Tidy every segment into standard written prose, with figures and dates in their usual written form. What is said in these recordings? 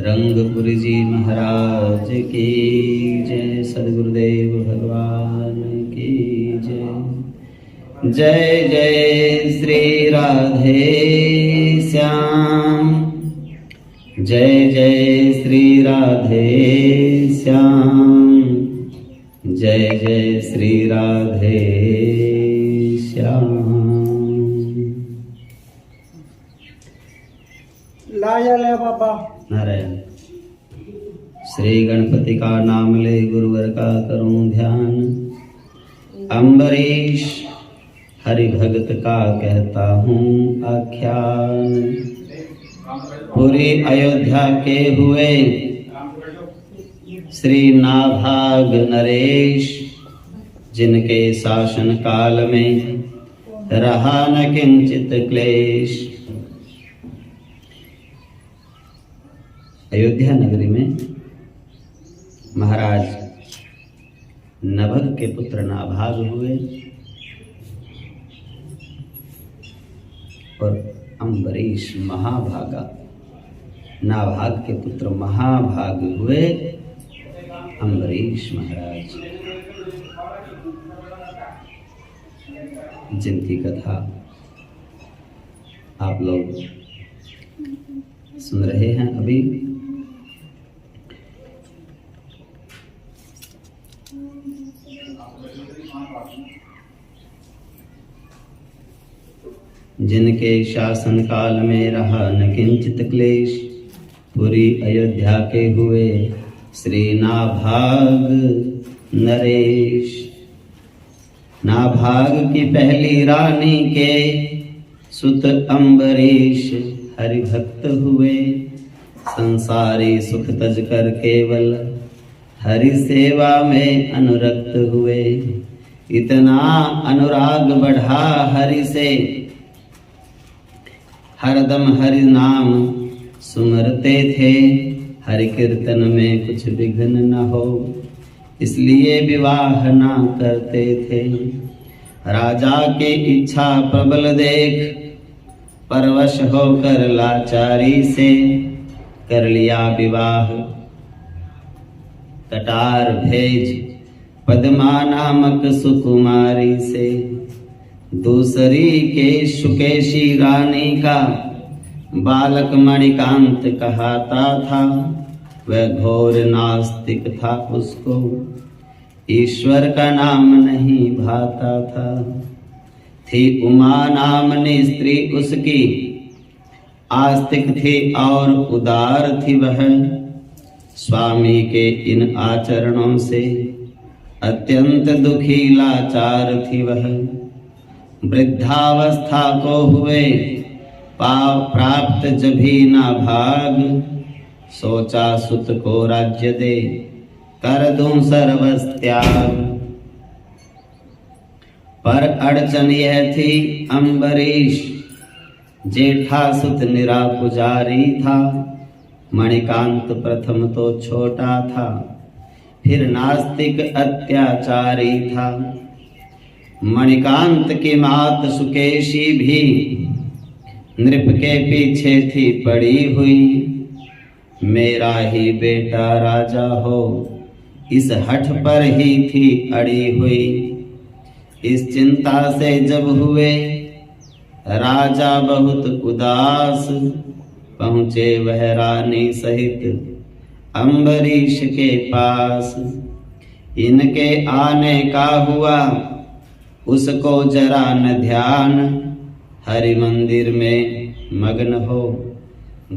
रंगपुरी जी महाराज की जय। सद्गुरुदेव भगवान की जय। जय जय श्री राधे श्याम, जय जय श्री राधे श्याम, जय जय श्री राधे श्याम। लाया ले बाबा। नारायण। श्री गणपति का नाम ले गुरुवर का करूं ध्यान। अम्बरीश हरि भगत का कहता हूँ आख्यान। पूरी अयोध्या के हुए श्री नाभाग नरेश, जिनके शासन काल में रहा न किंचित क्लेश। अयोध्या नगरी में महाराज नभग के पुत्र नाभाग हुए और अम्बरीश महाभागा। नाभाग के पुत्र महाभाग हुए अम्बरीश महाराज, जिनकी कथा आप लोग सुन रहे हैं अभी। जिनके शासन काल में रहा न किंचित क्लेश। पूरी अयोध्या के हुए श्री नाभाग नरेश। नाभाग की पहली रानी के सुत अम्बरीश हरि भक्त हुए। संसारी सुख तज कर केवल हरि सेवा में अनुरक्त हुए। इतना अनुराग बढ़ा हरि से, हरदम हरि नाम सुमरते थे। हरि कीर्तन में कुछ विघ्न न हो, इसलिए विवाह ना करते थे। राजा की इच्छा प्रबल देख, परवश होकर लाचारी से कर लिया विवाह। कटार भेज पद्मा नामक सुकुमारी से। दूसरी के सुकेशी रानी का बालक मणिकांत कहाता था। वह घोर नास्तिक था, उसको ईश्वर का नाम नहीं भाता था। थी उमा नामनी स्त्री उसकी, आस्तिक थी और उदार थी वह। स्वामी के इन आचरणों से अत्यंत दुखी लाचार थी वह। वृद्धावस्था को हुए पाव प्राप्त जभी नाभाग। सोचा सुत को राज्य दे, कर दूं सर्वस त्याग। पर अड़चन यह थी अम्बरीश, जेठा सुत निरा पुजारी था। मणिकांत प्रथम तो छोटा था, फिर नास्तिक अत्याचारी था। मणिकांत की मात सुकेशी भी नृप के पीछे थी पड़ी हुई। मेरा ही बेटा राजा हो, इस हठ पर ही थी अड़ी हुई। इस चिंता से जब हुए राजा बहुत उदास, पहुँचे वह रानी सहित अम्बरीश के पास। इनके आने का हुआ उसको जरा न ध्यान। हरि मंदिर में मग्न हो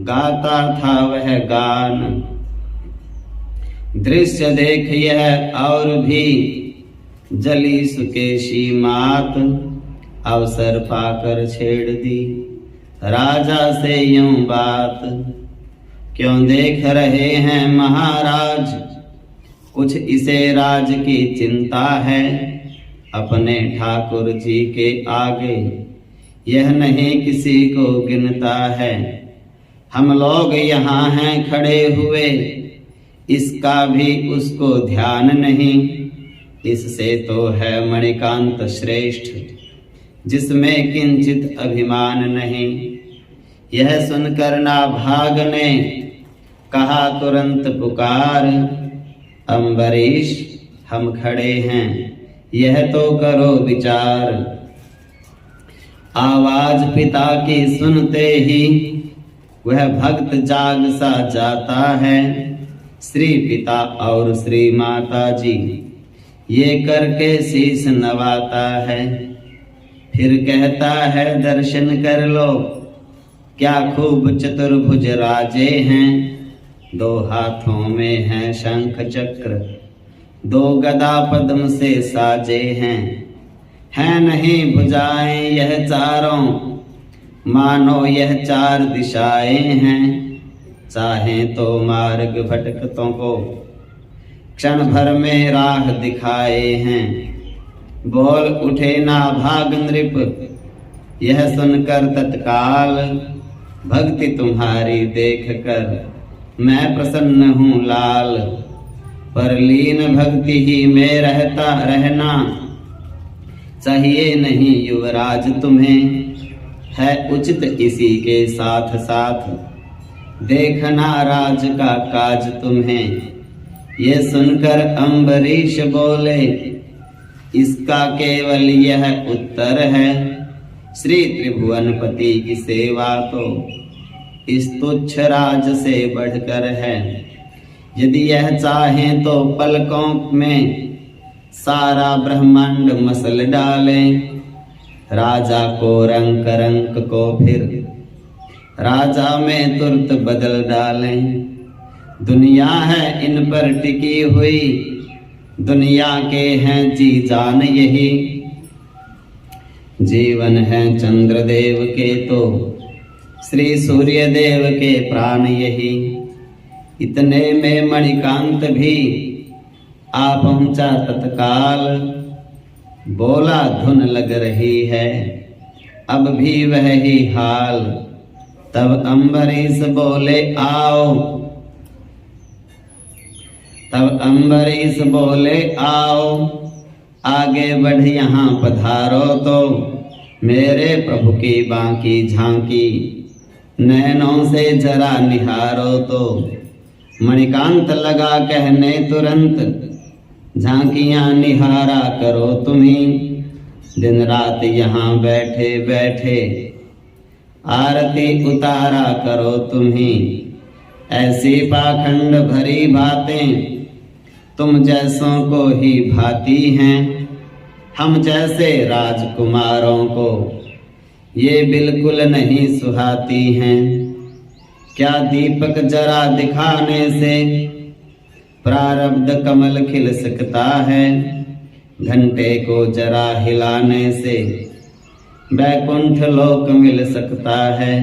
गाता था वह गान। दृश्य देख यह और भी जली सुकेशी मात। अवसर पाकर छेड़ दी राजा से यूं बात। क्यों देख रहे हैं महाराज, कुछ इसे राज की चिंता है। अपने ठाकुर जी के आगे यह नहीं किसी को गिनता है। हम लोग यहाँ हैं खड़े हुए, इसका भी उसको ध्यान नहीं। इससे तो है मणिकांत श्रेष्ठ, जिसमें किंचित अभिमान नहीं। यह सुनकर नाभाग ने कहा तुरंत पुकार, अम्बरीश हम खड़े हैं, यह तो करो विचार। आवाज पिता की सुनते ही वह भक्त जाग सा जाता है। श्री पिता और श्री माता जी ये करके शीश नवाता है। फिर कहता है दर्शन कर लो, क्या खूब चतुर्भुज राजे हैं। दो हाथों में है शंख चक्र, दो गदा पद्म से साजे हैं नहीं भुजाएं यह चारों, मानो यह चार दिशाएं हैं। चाहें तो मार्ग भटकतों को क्षण भर में राह दिखाए हैं। बोल उठे ना भाग नृप, यह सुनकर तत्काल, भक्ति तुम्हारी देख कर मैं प्रसन्न हूँ लाल। पर लीन भक्ति ही में रहना चाहिए नहीं युवराज तुम्हें, है उचित इसी के साथ साथ देखना राज का काज तुम्हें। ये सुनकर अम्बरीश बोले, इसका केवल यह उत्तर है, श्री त्रिभुवनपति की सेवा तो इस तुच्छ राज से बढ़कर है। यदि यह चाहें तो पलकों में सारा ब्रह्मांड मसल डाले, राजा को रंक रंक को फिर राजा में तुरंत बदल डाले। दुनिया है इन पर टिकी हुई, दुनिया के हैं जी जान यही। जीवन है चंद्रदेव के तो श्री सूर्य देव के प्राण यही। इतने में मणिकांत भी आ पहुंचा तत्काल, बोला धुन लग रही है अब भी वह ही हाल। तब अम्बरीश बोले आओ, तब अम्बरीश बोले आओ, आगे बढ़ यहाँ पधारो तो मेरे प्रभु की बाकी झांकी नैनों से जरा निहारो तो। मणिकांत लगा कहने तुरंत, झांकियां निहारा करो तुम्ही, दिन रात यहाँ बैठे बैठे आरती उतारा करो तुम्ही। ऐसी पाखंड भरी बातें तुम जैसों को ही भाती हैं, हम जैसे राजकुमारों को ये बिल्कुल नहीं सुहाती हैं। क्या दीपक जरा दिखाने से प्रारब्ध कमल खिल सकता है, घंटे को जरा हिलाने से बैकुंठ लोक मिल सकता है।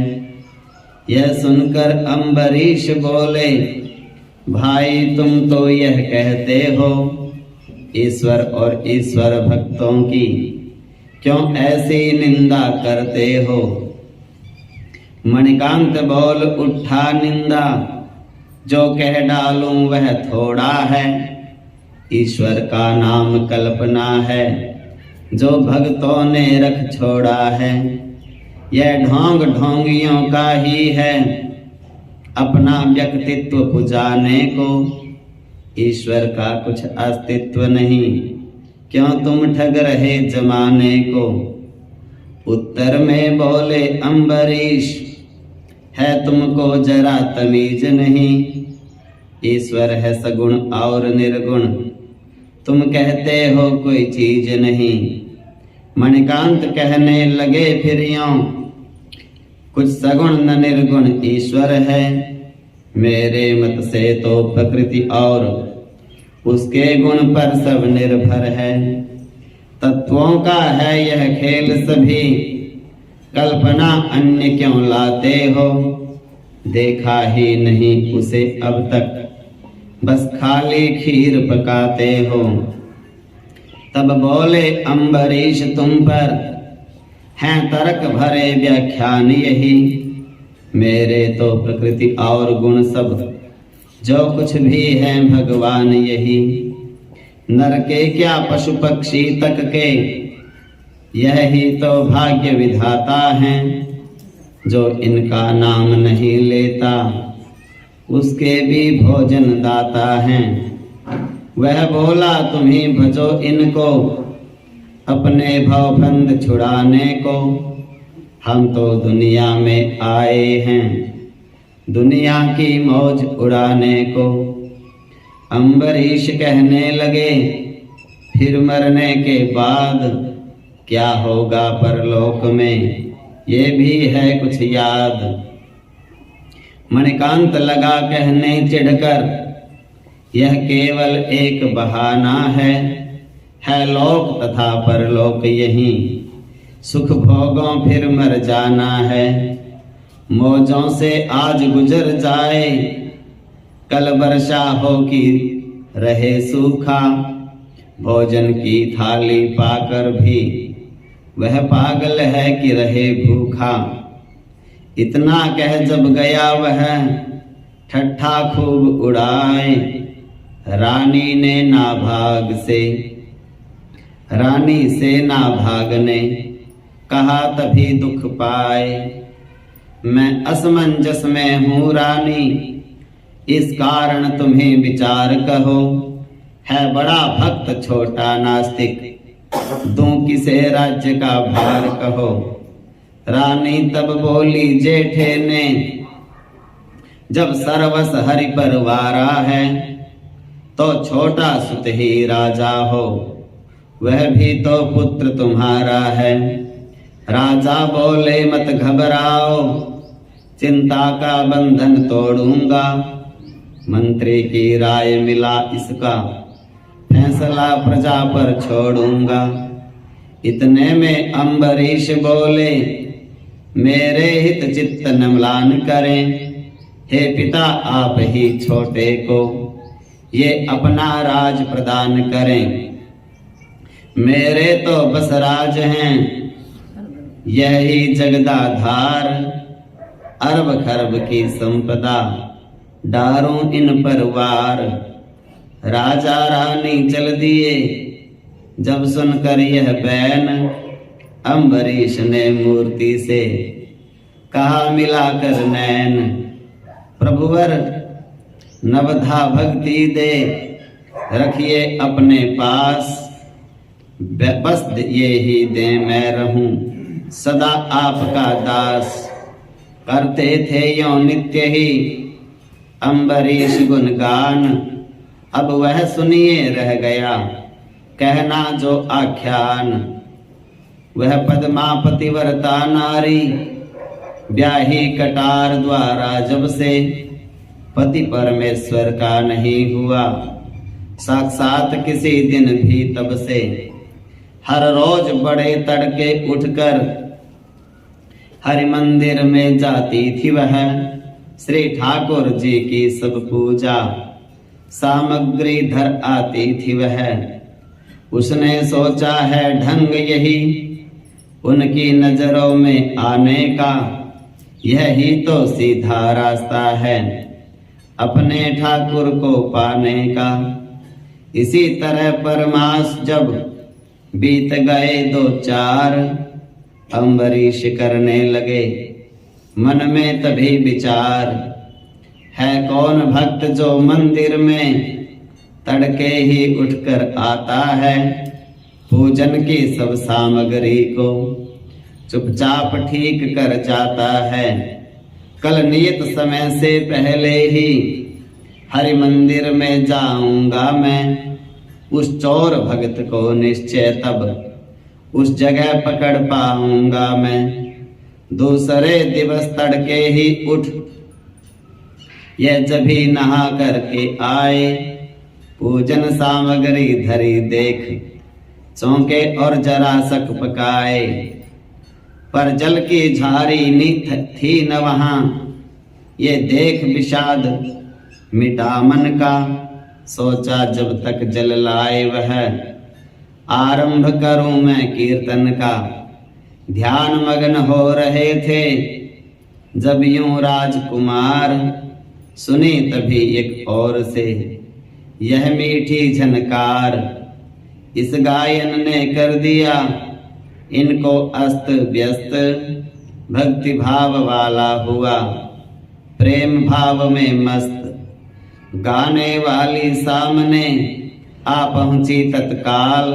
यह सुनकर अम्बरीश बोले, भाई तुम तो यह कहते हो, ईश्वर और ईश्वर भक्तों की क्यों ऐसी निंदा करते हो। मणिकांत बोल उठा निंदा, जो कह डालूं वह थोड़ा है। ईश्वर का नाम कल्पना है, जो भक्तों ने रख छोड़ा है। यह ढोंग ढोंगियों का ही है, अपना व्यक्तित्व पुजाने को। ईश्वर का कुछ अस्तित्व नहीं, क्यों तुम ठग रहे जमाने को। उत्तर में बोले अम्बरीश, है तुमको जरा तमीज नहीं। ईश्वर है सगुण और निर्गुण, तुम कहते हो कोई चीज नहीं। मणिकांत कहने लगे फिर यों, कुछ सगुण न निर्गुण ईश्वर है। मेरे मत से तो प्रकृति और उसके गुण पर सब निर्भर है। तत्वों का है यह खेल सभी, कल्पना अन्य क्यों लाते हो। देखा ही नहीं उसे अब तक, बस खाली खीर पकाते हो। तब बोले अम्बरीश, तुम पर हैं तर्क भरे व्याख्यान यही। मेरे तो प्रकृति और गुण सब, जो कुछ भी है भगवान यही। नर के क्या पशु पक्षी तक के, यह ही तो भाग्य विधाता हैं। जो इनका नाम नहीं लेता, उसके भी भोजन दाता हैं। वह बोला तुम्ही भजो इनको, अपने भवबंध छुड़ाने को। हम तो दुनिया में आए हैं, दुनिया की मौज उड़ाने को। अम्बरीश कहने लगे, फिर मरने के बाद क्या होगा परलोक में, ये भी है कुछ याद। मणिकांत लगा कहने चिढ़कर, यह केवल एक बहाना है लोक तथा परलोक यही। सुख भोगों फिर मर जाना है, मौजों से आज गुजर जाए, कल वर्षा हो कि रहे सूखा। भोजन की थाली पाकर भी वह पागल है कि रहे भूखा। इतना कह जब गया वह ठट्ठा खूब उड़ाए, रानी से ना भागने कहा तभी दुख पाए। मैं असमंजस में हूँ रानी, इस कारण तुम्हें विचार कहो। है बड़ा भक्त छोटा नास्तिक, दूं किसे राज्य का भार कहो। रानी तब बोली जेठे ने, जब सर्वस हरि परवारा है, तो छोटा सुत ही राजा हो, वह भी तो पुत्र तुम्हारा है। राजा बोले मत घबराओ, चिंता का बंधन तोड़ूंगा। मंत्री की राय मिला इसका, फैसला प्रजा पर छोड़ूंगा। इतने में अम्बरीश बोले, मेरे हित चित्त न म्लान करें। हे पिता आप ही छोटे को ये अपना राज प्रदान करें। मेरे तो बस राज हैं यही जगदाधार, अरब खरब की संपदा डारूं इन पर वार। राजा रानी चल दिए जब सुनकर यह बैन, अम्बरीश ने मूर्ति से कहा मिलाकर नैन। प्रभुवर नवधा भक्ति दे रखिए अपने पास, बस ये ही दे मैं रहूं सदा आपका दास। करते थे यो नित्य ही अम्बरीश गुणगान, अब वह सुनिए रह गया कहना जो आख्यान। वह पद्मापति वर्ता नारी, ब्याही कटार द्वारा जब से, पति परमेश्वर का नहीं हुआ साक्षात किसी दिन भी तब से। हर रोज बड़े तड़के उठकर हरि मंदिर में जाती थी वह, श्री ठाकुर जी की सब पूजा सामग्री धर आती थी वह। उसने सोचा है ढंग यही उनकी नजरों में आने का, यही तो सीधा रास्ता है अपने ठाकुर को पाने का। इसी तरह परमास जब बीत गए 2-4, अम्बरीश करने लगे मन में तभी विचार। है कौन भक्त जो मंदिर में तड़के ही उठकर आता है, पूजन की सब सामग्री को चुपचाप ठीक कर जाता है। कल नियत समय से पहले ही हरि मंदिर में जाऊंगा मैं, उस चोर भक्त को निश्चय तब उस जगह पकड़ पाऊंगा मैं। दूसरे दिवस तड़के ही उठ यह जब भी नहा करके आए, पूजन सामग्री धरी देख चौंके और जरा सक पकाए। पर जल की झारी निथ थी न वहां, ये देख विषाद मिटा मन का। सोचा जब तक जल लाए वह, आरंभ करूं मैं कीर्तन का। ध्यान मग्न हो रहे थे जब यूं राजकुमार, सुनी तभी एक और से यह मीठी झनकार। इस गायन ने कर दिया इनको अस्त व्यस्त, भक्ति भाव वाला हुआ प्रेम भाव में मस्त, गाने वाली सामने आ पहुंची तत्काल,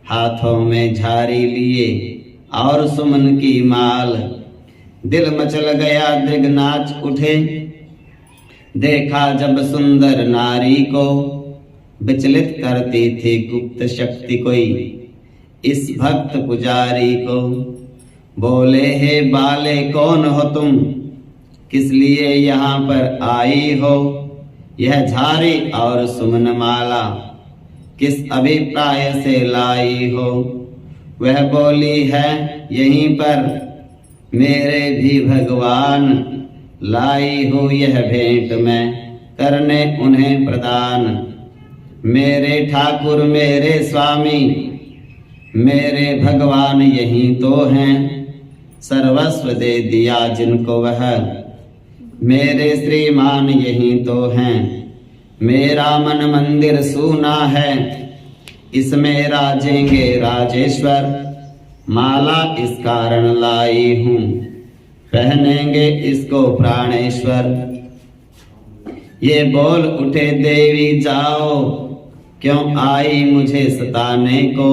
हाथों में झारी लिए और सुमन की माल। दिल मचल गया दृग नाच उठे, देखा जब सुंदर नारी को, विचलित करती थी गुप्त शक्ति कोई इस भक्त पुजारी को। बोले हे बाले कौन हो तुम, किस लिए यहाँ पर आई हो, यह झारी और सुमन माला किस अभिप्राय से लाई हो। वह बोली है यहीं पर मेरे भी भगवान, लाई हो यह भेंट मैं करने उन्हें प्रदान। मेरे ठाकुर मेरे स्वामी मेरे भगवान यहीं तो हैं, सर्वस्व दे दिया जिनको वह मेरे श्रीमान यहीं तो हैं। मेरा मन मंदिर सूना है, इसमें राजेंगे राजेश्वर, माला इस कारण लाई हूँ, पहनेंगे इसको प्राणेश्वर। ये बोल उठे देवी जाओ, क्यों आई मुझे सताने को,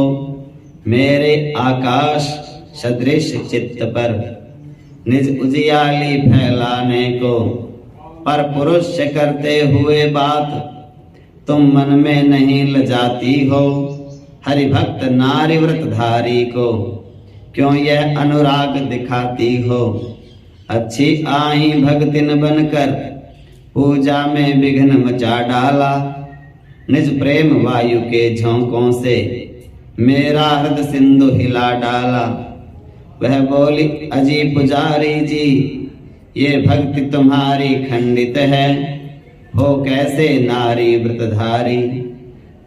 मेरे आकाश सदृश चित्त पर निज उजियाली फैलाने को। पर पुरुष से करते हुए बात तुम मन में नहीं लजाती हो, हरि भक्त नारी व्रतधारी को क्यों यह अनुराग दिखाती हो। अच्छी आई भक्तिन बनकर पूजा में विघ्न मचा डाला, निज प्रेम वायु के झोंकों से मेरा हृदय सिंधु हिला डाला। वह बोली अजी पुजारी जी, ये भक्ति तुम्हारी खंडित है, हो कैसे नारी व्रतधारी,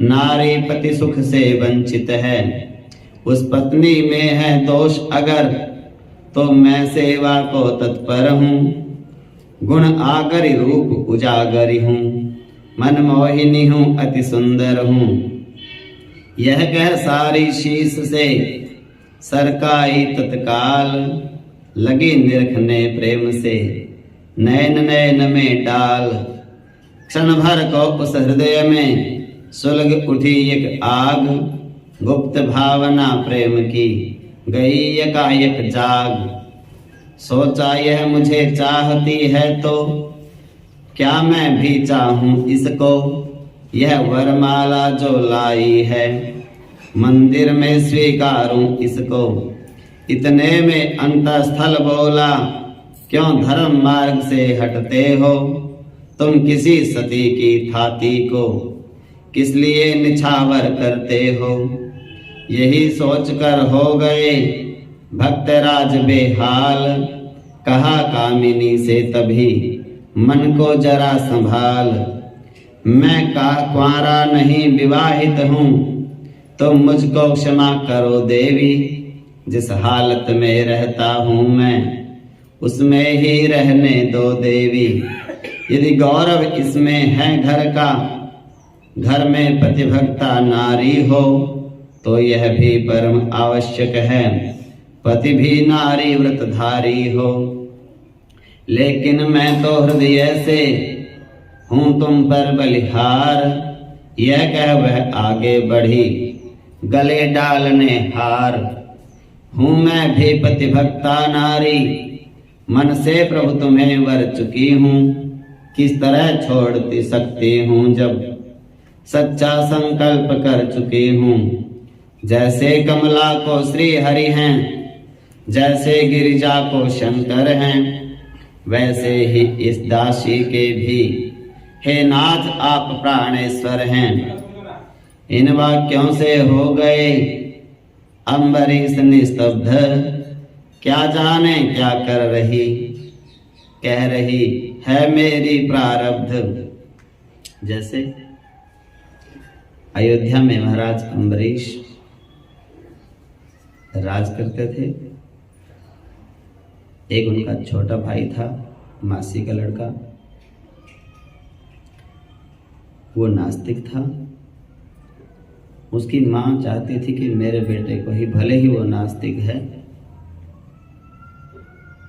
नारी पति सुख से वंचित है। उस पत्नी में है दोष अगर, तो मैं सेवा को तत्पर हूँ, गुण आगरी रूप उजागरी हूँ, मन मोहिनी हूँ अति सुंदर हूँ। यह कह सारी शीश से सरकाई तत्काल, लगी निरखने प्रेम से नैन नैन में डाल। क्षण भर को उस हृदय में सुलग उठी एक आग, गुप्त भावना प्रेम की गई एकाएक जाग। सोचा यह मुझे चाहती है तो क्या मैं भी चाहूं इसको, यह वरमाला जो लाई है मंदिर में स्वीकारूं इसको। इतने में अंतस्थल बोला, क्यों धर्म मार्ग से हटते हो, तुम किसी सती की थाती को किस लिए निछावर करते हो। यही सोचकर हो गए भक्तराज बेहाल, कहा कामिनी से तभी मन को जरा संभाल। मैं कुंवारा नहीं विवाहित हूँ, तुम मुझको क्षमा करो देवी, जिस हालत में रहता हूँ मैं उसमें ही रहने दो देवी। यदि गौरव इसमें है घर का, घर में पतिभक्ता नारी हो, तो यह भी परम आवश्यक है पति भी नारी व्रतधारी हो। लेकिन मैं तो हृदय से हूँ तुम पर बलिहार, यह कह वह आगे बढ़ी गले डालने हार। हूँ मैं भी पतिभक्ता नारी, मन से प्रभु तुम्हें वर चुकी हूँ, किस तरह छोड़ सकती हूँ जब सच्चा संकल्प कर चुकी हूँ। जैसे कमला को श्री हरि हैं, जैसे गिरिजा को शंकर हैं, वैसे ही इस दासी के भी हे नाथ आप प्राणेश्वर हैं। इन वाक्यों से हो गए अम्बरीश निस्तब्ध, क्या जाने क्या कर रही, कह रही है मेरी प्रारब्ध। जैसे अयोध्या में महाराज अम्बरीश राज करते थे। एक उनका छोटा भाई था, मासी का लड़का, वो नास्तिक था। उसकी माँ चाहती थी कि मेरे बेटे को ही, भले ही वो नास्तिक है,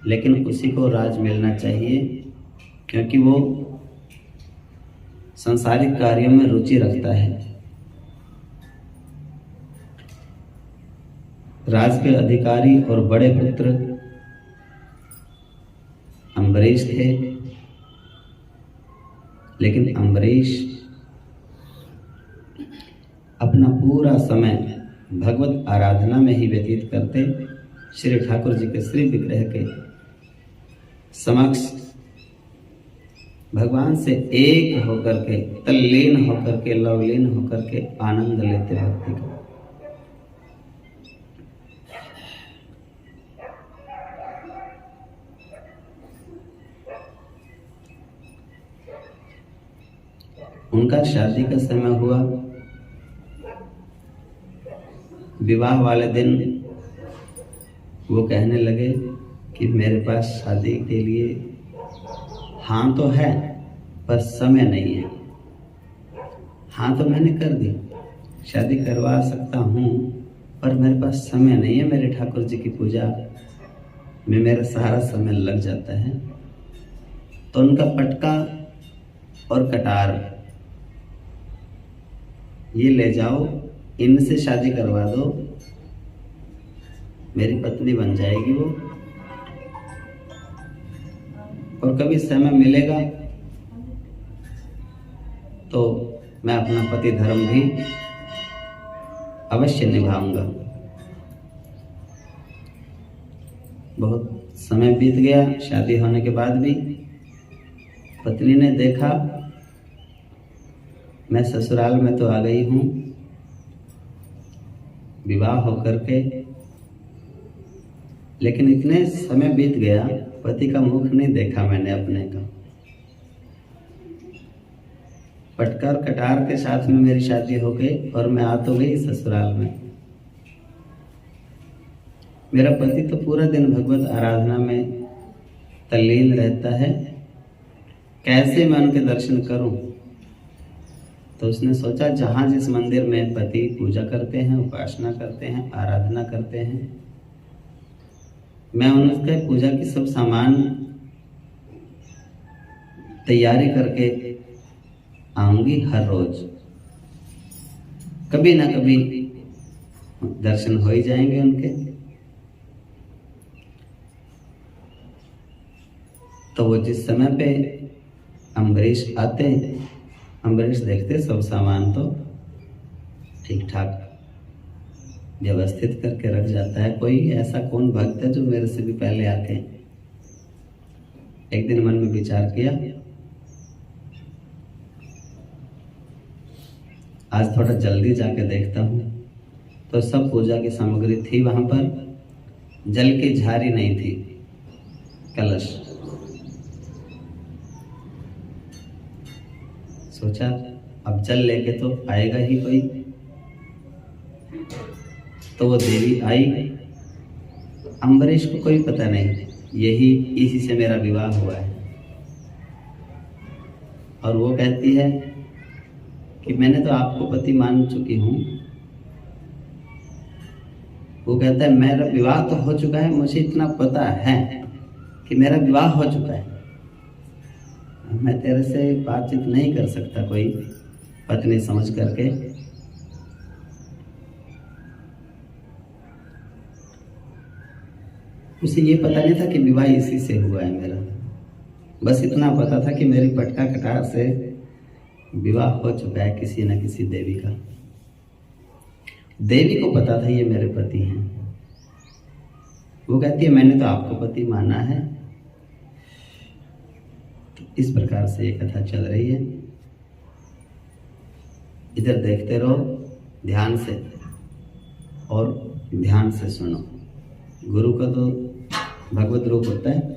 लेकिन उसी को राज मिलना चाहिए, क्योंकि वो सांसारिक कार्यों में रुचि रखता है। राज के अधिकारी और बड़े पुत्र अम्बरीश थे, लेकिन अम्बरीश अपना पूरा समय भगवत आराधना में ही व्यतीत करते, श्री ठाकुर जी के श्री विग्रह के समक्ष भगवान से एक होकर के, तल्लीन होकर के, लवलीन होकर के आनंद लेते भक्ति का। उनका शादी का समय हुआ। विवाह वाले दिन वो कहने लगे कि मेरे पास शादी के लिए हाँ तो है पर समय नहीं है। हाँ तो मैंने कर दी, शादी करवा सकता हूँ, पर मेरे पास समय नहीं है। मेरे ठाकुर जी की पूजा में मेरा सारा समय लग जाता है। तो उनका पटका और कटार ये ले जाओ, इनसे शादी करवा दो, मेरी पत्नी बन जाएगी वो। और कभी समय मिलेगा तो मैं अपना पति धर्म भी अवश्य निभाऊंगा। बहुत समय बीत गया। शादी होने के बाद भी पत्नी ने देखा मैं ससुराल में तो आ गई हूँ, विवाह होकर के, लेकिन इतने समय बीत गया पति का मुख नहीं देखा मैंने अपने का। पटका और कटार के साथ में मेरी शादी हो गई और मैं आ तो गई ससुराल में। मेरा पति तो पूरा दिन भगवत आराधना में तल्लीन रहता है, कैसे मैं उनके दर्शन करूं? तो उसने सोचा जहां जिस मंदिर में पति पूजा करते हैं, उपासना करते हैं, आराधना करते हैं, मैं उनके पूजा की सब सामान तैयारी करके आऊंगी हर रोज। कभी ना कभी दर्शन हो ही जाएंगे उनके। तो वो जिस समय पे अम्बरीश आते, अम्बरीश देखते सब सामान तो ठीक ठाक व्यवस्थित करके रख जाता है। कोई ऐसा कौन भक्त है जो मेरे से भी पहले आके। एक दिन मन में विचार किया, आज थोड़ा जल्दी जाके देखता हूँ। तो सब पूजा की सामग्री थी वहां पर, जल की झारी नहीं थी, कलश। सोचा अब जल लेके तो आएगा ही कोई। तो वो देवी आई। अम्बरीश को कोई पता नहीं, यही इसी से मेरा विवाह हुआ है। और वो कहती है कि मैंने तो आपको पति मान चुकी हूँ। वो कहता है मेरा विवाह तो हो चुका है, मुझे इतना पता है कि मेरा विवाह हो चुका है, मैं तेरे से बातचीत नहीं कर सकता कोई पत्नी समझ करके। उसे ये पता नहीं था कि विवाह इसी से हुआ है मेरा। बस इतना पता था कि मेरी पटका कटार से विवाह हो चुका है किसी न किसी देवी का। देवी को पता था ये मेरे पति हैं। वो कहती है मैंने तो आपको पति माना है। तो इस प्रकार से ये कथा चल रही है। इधर देखते रहो ध्यान से और ध्यान से सुनो। गुरु का तो भगवत रूप होता है।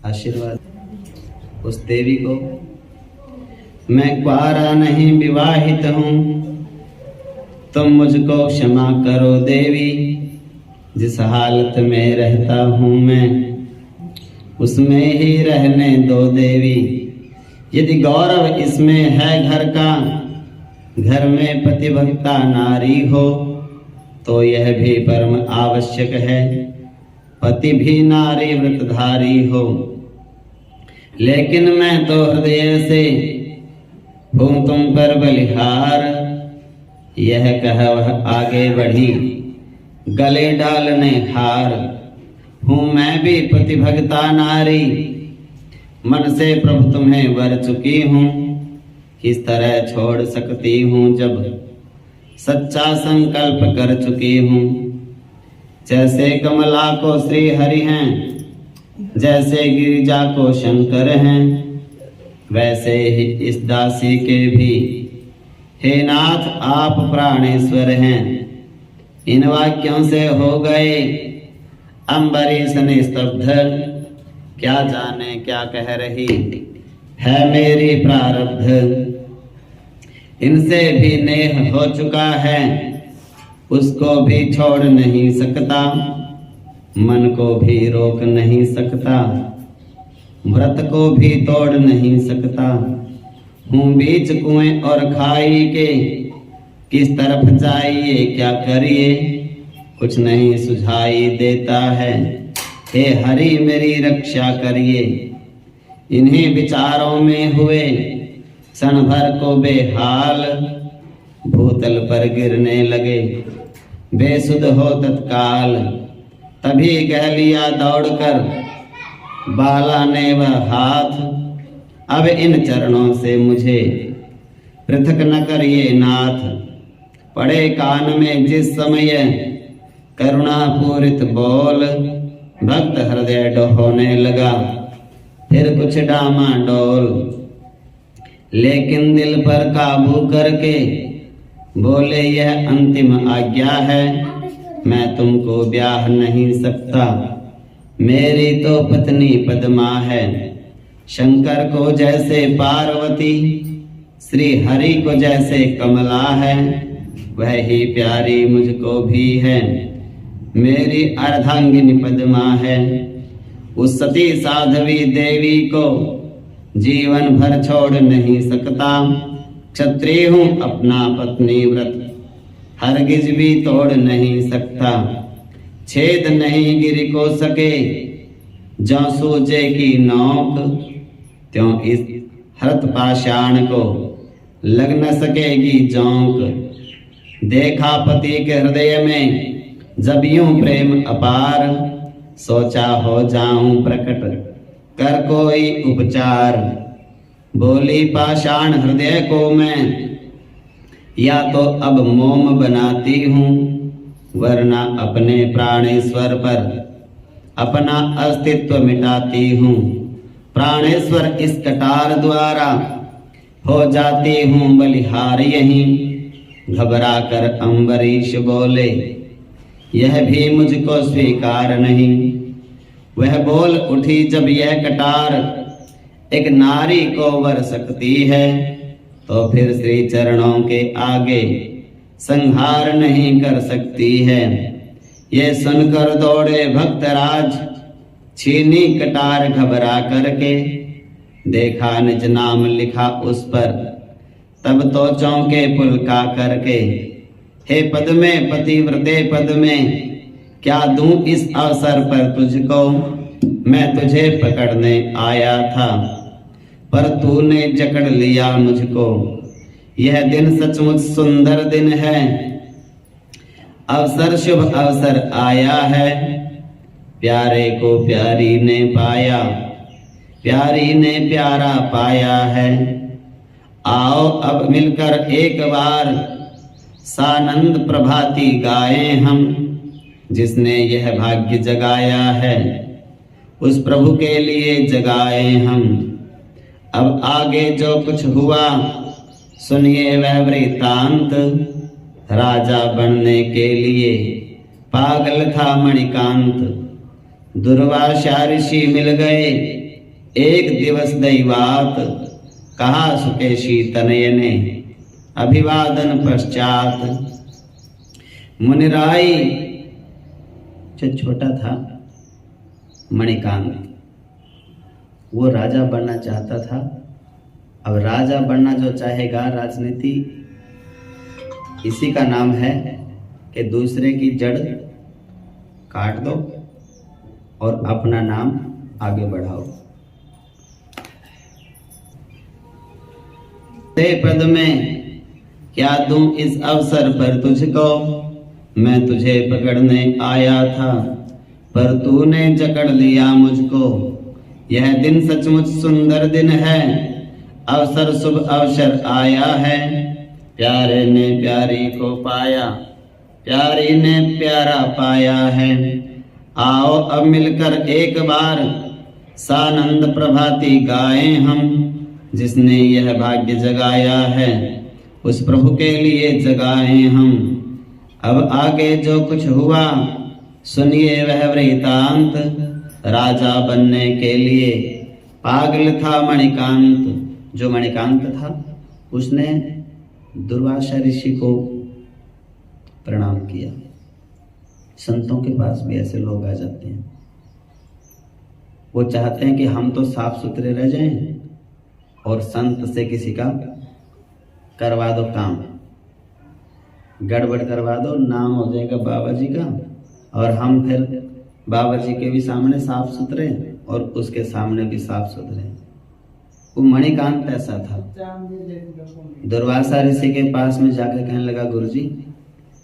आशीर्वाद उस देवी को। मैं क्वारा नहीं विवाहित हूँ, तुम मुझको क्षमा करो देवी। जिस हालत में रहता हूँ मैं उसमें ही रहने दो देवी। यदि गौरव इसमें है घर का, घर में पतिभक्ता नारी हो, तो यह भी परम आवश्यक है। पति भी नारी व्रतधारी हो, लेकिन मैं तो हृदय से हूँ तुम पर बलिहार। यह कह वह आगे बढ़ी, गले डालने हार। हूँ मैं भी पतिभक्ता नारी, मन से प्रभु तुम्हें वर चुकी हूँ। किस तरह छोड़ सकती हूँ जब सच्चा संकल्प कर चुकी हूँ। जैसे कमला को श्री हरि हैं, जैसे गिरिजा को शंकर हैं, वैसे ही इस दासी के भी हे नाथ आप प्राणेश्वर हैं। इन वाक्यों से हो गए अम्बरीश निस्तब्ध, क्या जाने क्या कह रही है मेरी प्रारब्ध। इनसे भी नेह हो चुका है, उसको भी छोड़ नहीं सकता, मन को भी रोक नहीं सकता, व्रत को भी तोड़ नहीं सकता। हूँ बीच कुएं और खाई के, किस तरफ जाइए क्या करिए, कुछ नहीं सुझाई देता है। हे हरि मेरी रक्षा करिए। इन्हीं विचारों में हुए क्षण भर को बेहाल, भूतल पर गिरने लगे बेसुध हो तत्काल। तभी कह लिया दौड़कर बाला ने वह हाथ, अब इन चरणों से मुझे पृथक न करिए नाथ। पड़े कान में जिस समय करुणा पूरित बोल, भक्त हृदय होने लगा फिर कुछ डामाडोल। लेकिन दिल पर काबू करके बोले यह अंतिम आज्ञा है, मैं तुमको ब्याह नहीं सकता। मेरी तो पत्नी पद्मा है, शंकर को जैसे पार्वती, श्री हरि को जैसे कमला है, वह ही प्यारी मुझको भी है। मेरी अर्धांगिनी पद्मा है, उस सती साध्वी देवी को जीवन भर छोड़ नहीं सकता। क्षत्रिय हूँ अपना पत्नी व्रत हरगिज भी तोड़ नहीं सकता। छेद नहीं गिर को सके, जो सूजे की नोक, त्यों इस हरत पाषाण को लग न सकेगी जोंक। देखा पति के हृदय में जब यूं प्रेम अपार, सोचा हो जाऊं प्रकट कर कोई उपचार। बोली पाषाण हृदय को मैं, या तो अब मोम बनाती हूँ, वरना अपने प्राणेश्वर पर अपना अस्तित्व मिटाती हूँ। प्राणेश्वर इस कटार द्वारा हो जाती हूँ बलिहार यहीं। घबरा कर अम्बरीश बोले यह भी मुझको स्वीकार नहीं। वह बोल उठी जब यह कटार एक नारी को वर सकती है, तो फिर श्री चरणों के आगे संहार नहीं कर सकती है। ये सुनकर दौड़े भक्तराज, छीनी कटार घबरा करके, देखा निज नाम लिखा उस पर, तब तो चौंके पुलका करके। हे पद में पतिव्रते पद में, क्या दूं इस अवसर पर तुझको, मैं तुझे पकड़ने आया था पर तूने जकड़ लिया मुझको। यह दिन सचमुच सुंदर दिन है, अवसर शुभ अवसर आया है। प्यारे को प्यारी ने पाया, प्यारी ने प्यारा पाया है। आओ अब मिलकर एक बार सानंद प्रभाती गाए हम, जिसने यह भाग्य जगाया है उस प्रभु के लिए जगाए हम। अब आगे जो कुछ हुआ सुनिए वह वृत्तांत। राजा बनने के लिए पागल था मणिकांत। दुर्वासा ऋषि मिल गए एक दिवस दैवात, कहा सुकेशी तनय ने अभिवादन पश्चात। मुनिराई जो छोटा था मणिकांत, वो राजा बनना चाहता था। अब राजा बनना जो चाहेगा, राजनीति इसी का नाम है कि दूसरे की जड़ काट दो और अपना नाम आगे बढ़ाओ। ते पद में क्या दूं इस अवसर पर तुझको, मैं तुझे पकड़ने आया था पर तूने जकड़ लिया मुझको। यह दिन सचमुच सुंदर दिन है, अवसर शुभ अवसर आया है। प्यारे ने प्यारी को पाया, प्यारी ने प्यारा पाया है। आओ अब मिलकर एक बार सानंद प्रभाती गाएं हम। जिसने यह भाग्य जगाया है उस प्रभु के लिए जगाएं हम। अब आगे जो कुछ हुआ सुनिए वह वृतांत। राजा बनने के लिए पागल था मणिकांत। जो मणिकांत था उसने दुर्वासा ऋषि को प्रणाम किया। संतों के पास भी ऐसे लोग आ जाते हैं, वो चाहते हैं कि हम तो साफ सुथरे रह जाएं और संत से किसी का करवा दो काम, गड़बड़ करवा दो, नाम हो जाएगा बाबा जी का और हम फिर बाबा जी के भी सामने साफ सुथरे और उसके सामने भी साफ सुथरे। वो मणिकांत ऐसा था। दुर्वासा ऋषि के पास में जाकर कहने लगा, गुरुजी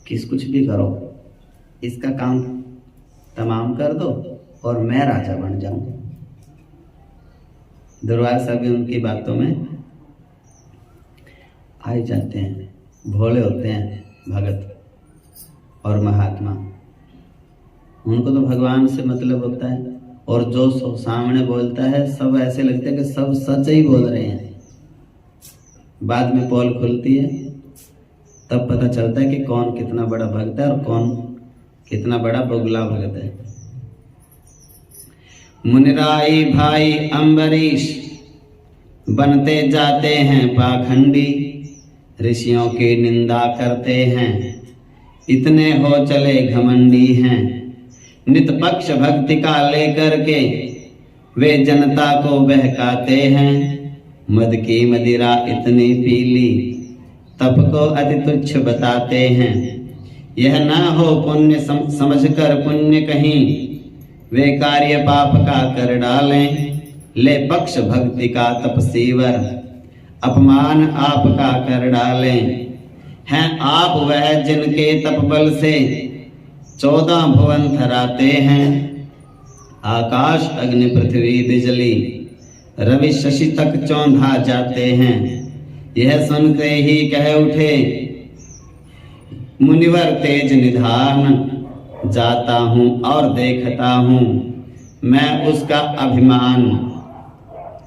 कुछ भी करो, इसका काम तमाम कर दो और मैं राजा बन जाऊं। दुर्वासा भी उनकी बातों में आ जाते हैं, भोले होते हैं भगत और महात्मा। उनको तो भगवान से मतलब होता है और जो सामने बोलता है सब ऐसे लगता है कि सब सच ही बोल रहे हैं। बाद में पोल खुलती है तब पता चलता है कि कौन कितना बड़ा भक्त है और कौन कितना बड़ा बुगला भगत है। मुनिराई भाई अम्बरीश बनते जाते हैं पाखंडी, ऋषियों की निंदा करते हैं, इतने हो चले घमंडी हैं। नित पक्ष भक्ति का लेकर के वे जनता को बहकाते हैं। मद की मदिरा इतनी पीली तप को अति तुच्छ बताते हैं। यह ना हो पुण्य समझकर पुण्य कहीं वे कार्य पाप का कर डालें। ले पक्ष भक्ति का तपसीवर अपमान आपका कर डालें। हैं आप वह जिनके तप बल से 14 भुवन थराते हैं। आकाश अग्नि पृथ्वी बिजली रवि शशि तक चौंधा जाते हैं। यह सुनते ही कह उठे मुनिवर तेज निधान, जाता हूँ और देखता हूँ मैं उसका अभिमान।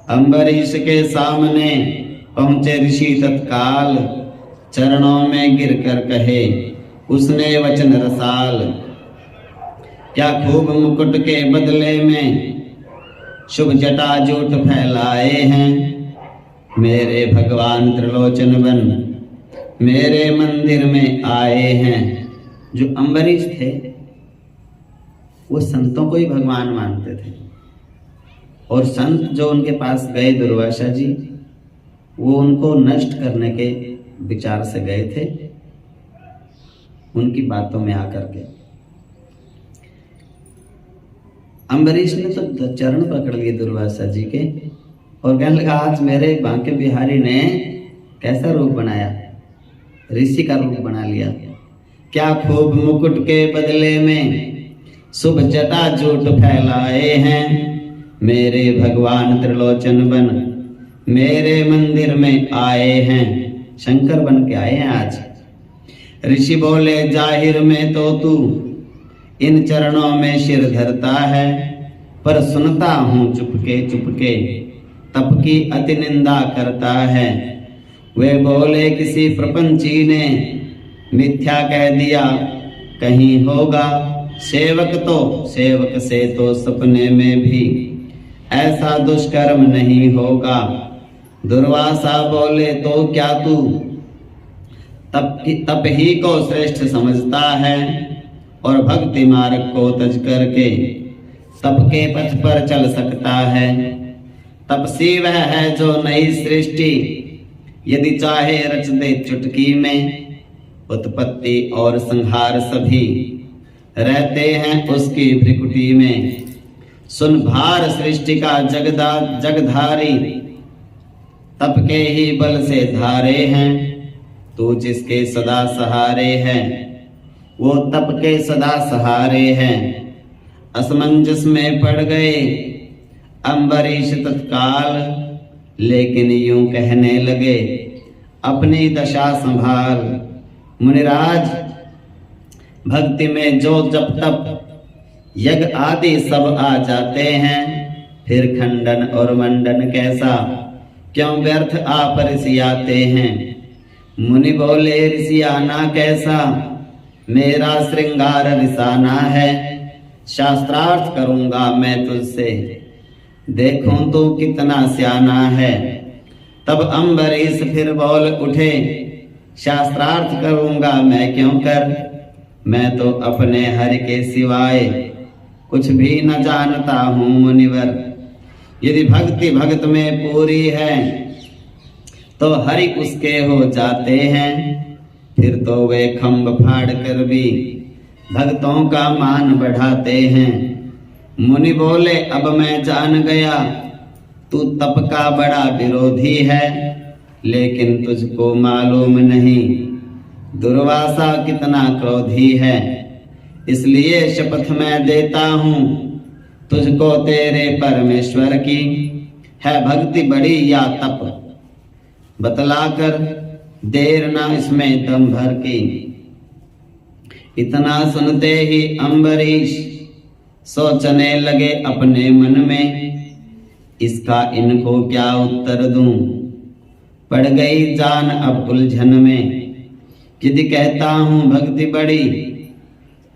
अम्बरीश के सामने पहुँचे ऋषि तत्काल, चरणों में गिरकर कहे उसने वचन रसाल। क्या खूब मुकुट के बदले में शुभ जटा जूट फैलाए हैं। मेरे भगवान त्रिलोचन बन मेरे मंदिर में आए हैं। जो अम्बरीश थे वो संतों को ही भगवान मानते थे और संत जो उनके पास गए दुर्वासा जी, वो उनको नष्ट करने के विचार से गए थे उनकी बातों में आकर के। अम्बरीश ने तो चरण पकड़ लिए दुर्वासा जी के और कहने लगा, आज मेरे बांके बिहारी ने कैसा रूप बनाया, ऋषि का रूप बना लिया। क्या खूब मुकुट के बदले में शुभ जटा जूट फैलाए हैं। मेरे भगवान त्रिलोचन बन मेरे मंदिर में आए हैं। शंकर बन के आए हैं आज। ऋषि बोले, जाहिर में तो तू इन चरणों में सिर धरता है, पर सुनता हूँ चुपके चुपके तप की अति निंदा करता है। वे बोले, किसी प्रपंची ने मिथ्या कह दिया कहीं होगा। सेवक से तो सपने में भी ऐसा दुष्कर्म नहीं होगा। दुर्वासा बोले, तो क्या तू तप ही को श्रेष्ठ समझता है और भक्ति मार्ग को तज करके तप के पथ पर चल सकता है। तपसी वह है जो नई सृष्टि यदि चाहे रच दे चुटकी में। उत्पत्ति और संहार सभी रहते हैं उसकी भ्रिकुटी में। सुन भार सृष्टि का जगधारी, तप के ही बल से धारे हैं। तू जिसके सदा सहारे है, वो तप के सदा सहारे हैं। असमंजस में पड़ गए अम्बरीश तत्काल, लेकिन यूं कहने लगे अपनी दशा संभाल। मुनिराज, भक्ति में जो जप तप यज्ञ आदि सब आ जाते हैं, फिर खंडन और मंडन कैसा, क्यों व्यर्थ आप ऋषियाते हैं। मुनि बोले ऋषियाना कैसा, मेरा श्रृंगार रिसाना है। शास्त्रार्थ करूंगा मैं तुझसे, देखूं तू कितना स्याना है। तब अम्बरीश फिर बोल उठे, शास्त्रार्थ करूंगा मैं क्यों कर, मैं तो अपने हरि के सिवाय कुछ भी न जानता हूँ मुनिवर। यदि भक्ति भक्त में पूरी है, तो हरि उसके हो जाते हैं। फिर तो वे खम्भ फाड़ कर भी भक्तों का मान बढ़ाते हैं। मुनि बोले अब मैं जान गया, तू तप का बड़ा विरोधी है, लेकिन तुझको मालूम नहीं दुर्वासा कितना क्रोधी है। इसलिए शपथ मैं देता हूँ तुझको तेरे परमेश्वर की, है भक्ति बड़ी या तप, बतलाकर देर ना इसमें दम भर की। इतना सुनते ही अम्बरीश सोचने लगे अपने मन में, इसका इनको क्या उत्तर दूं, पड़ गई जान अब उलझन में। यदि कहता हूं भक्ति बड़ी,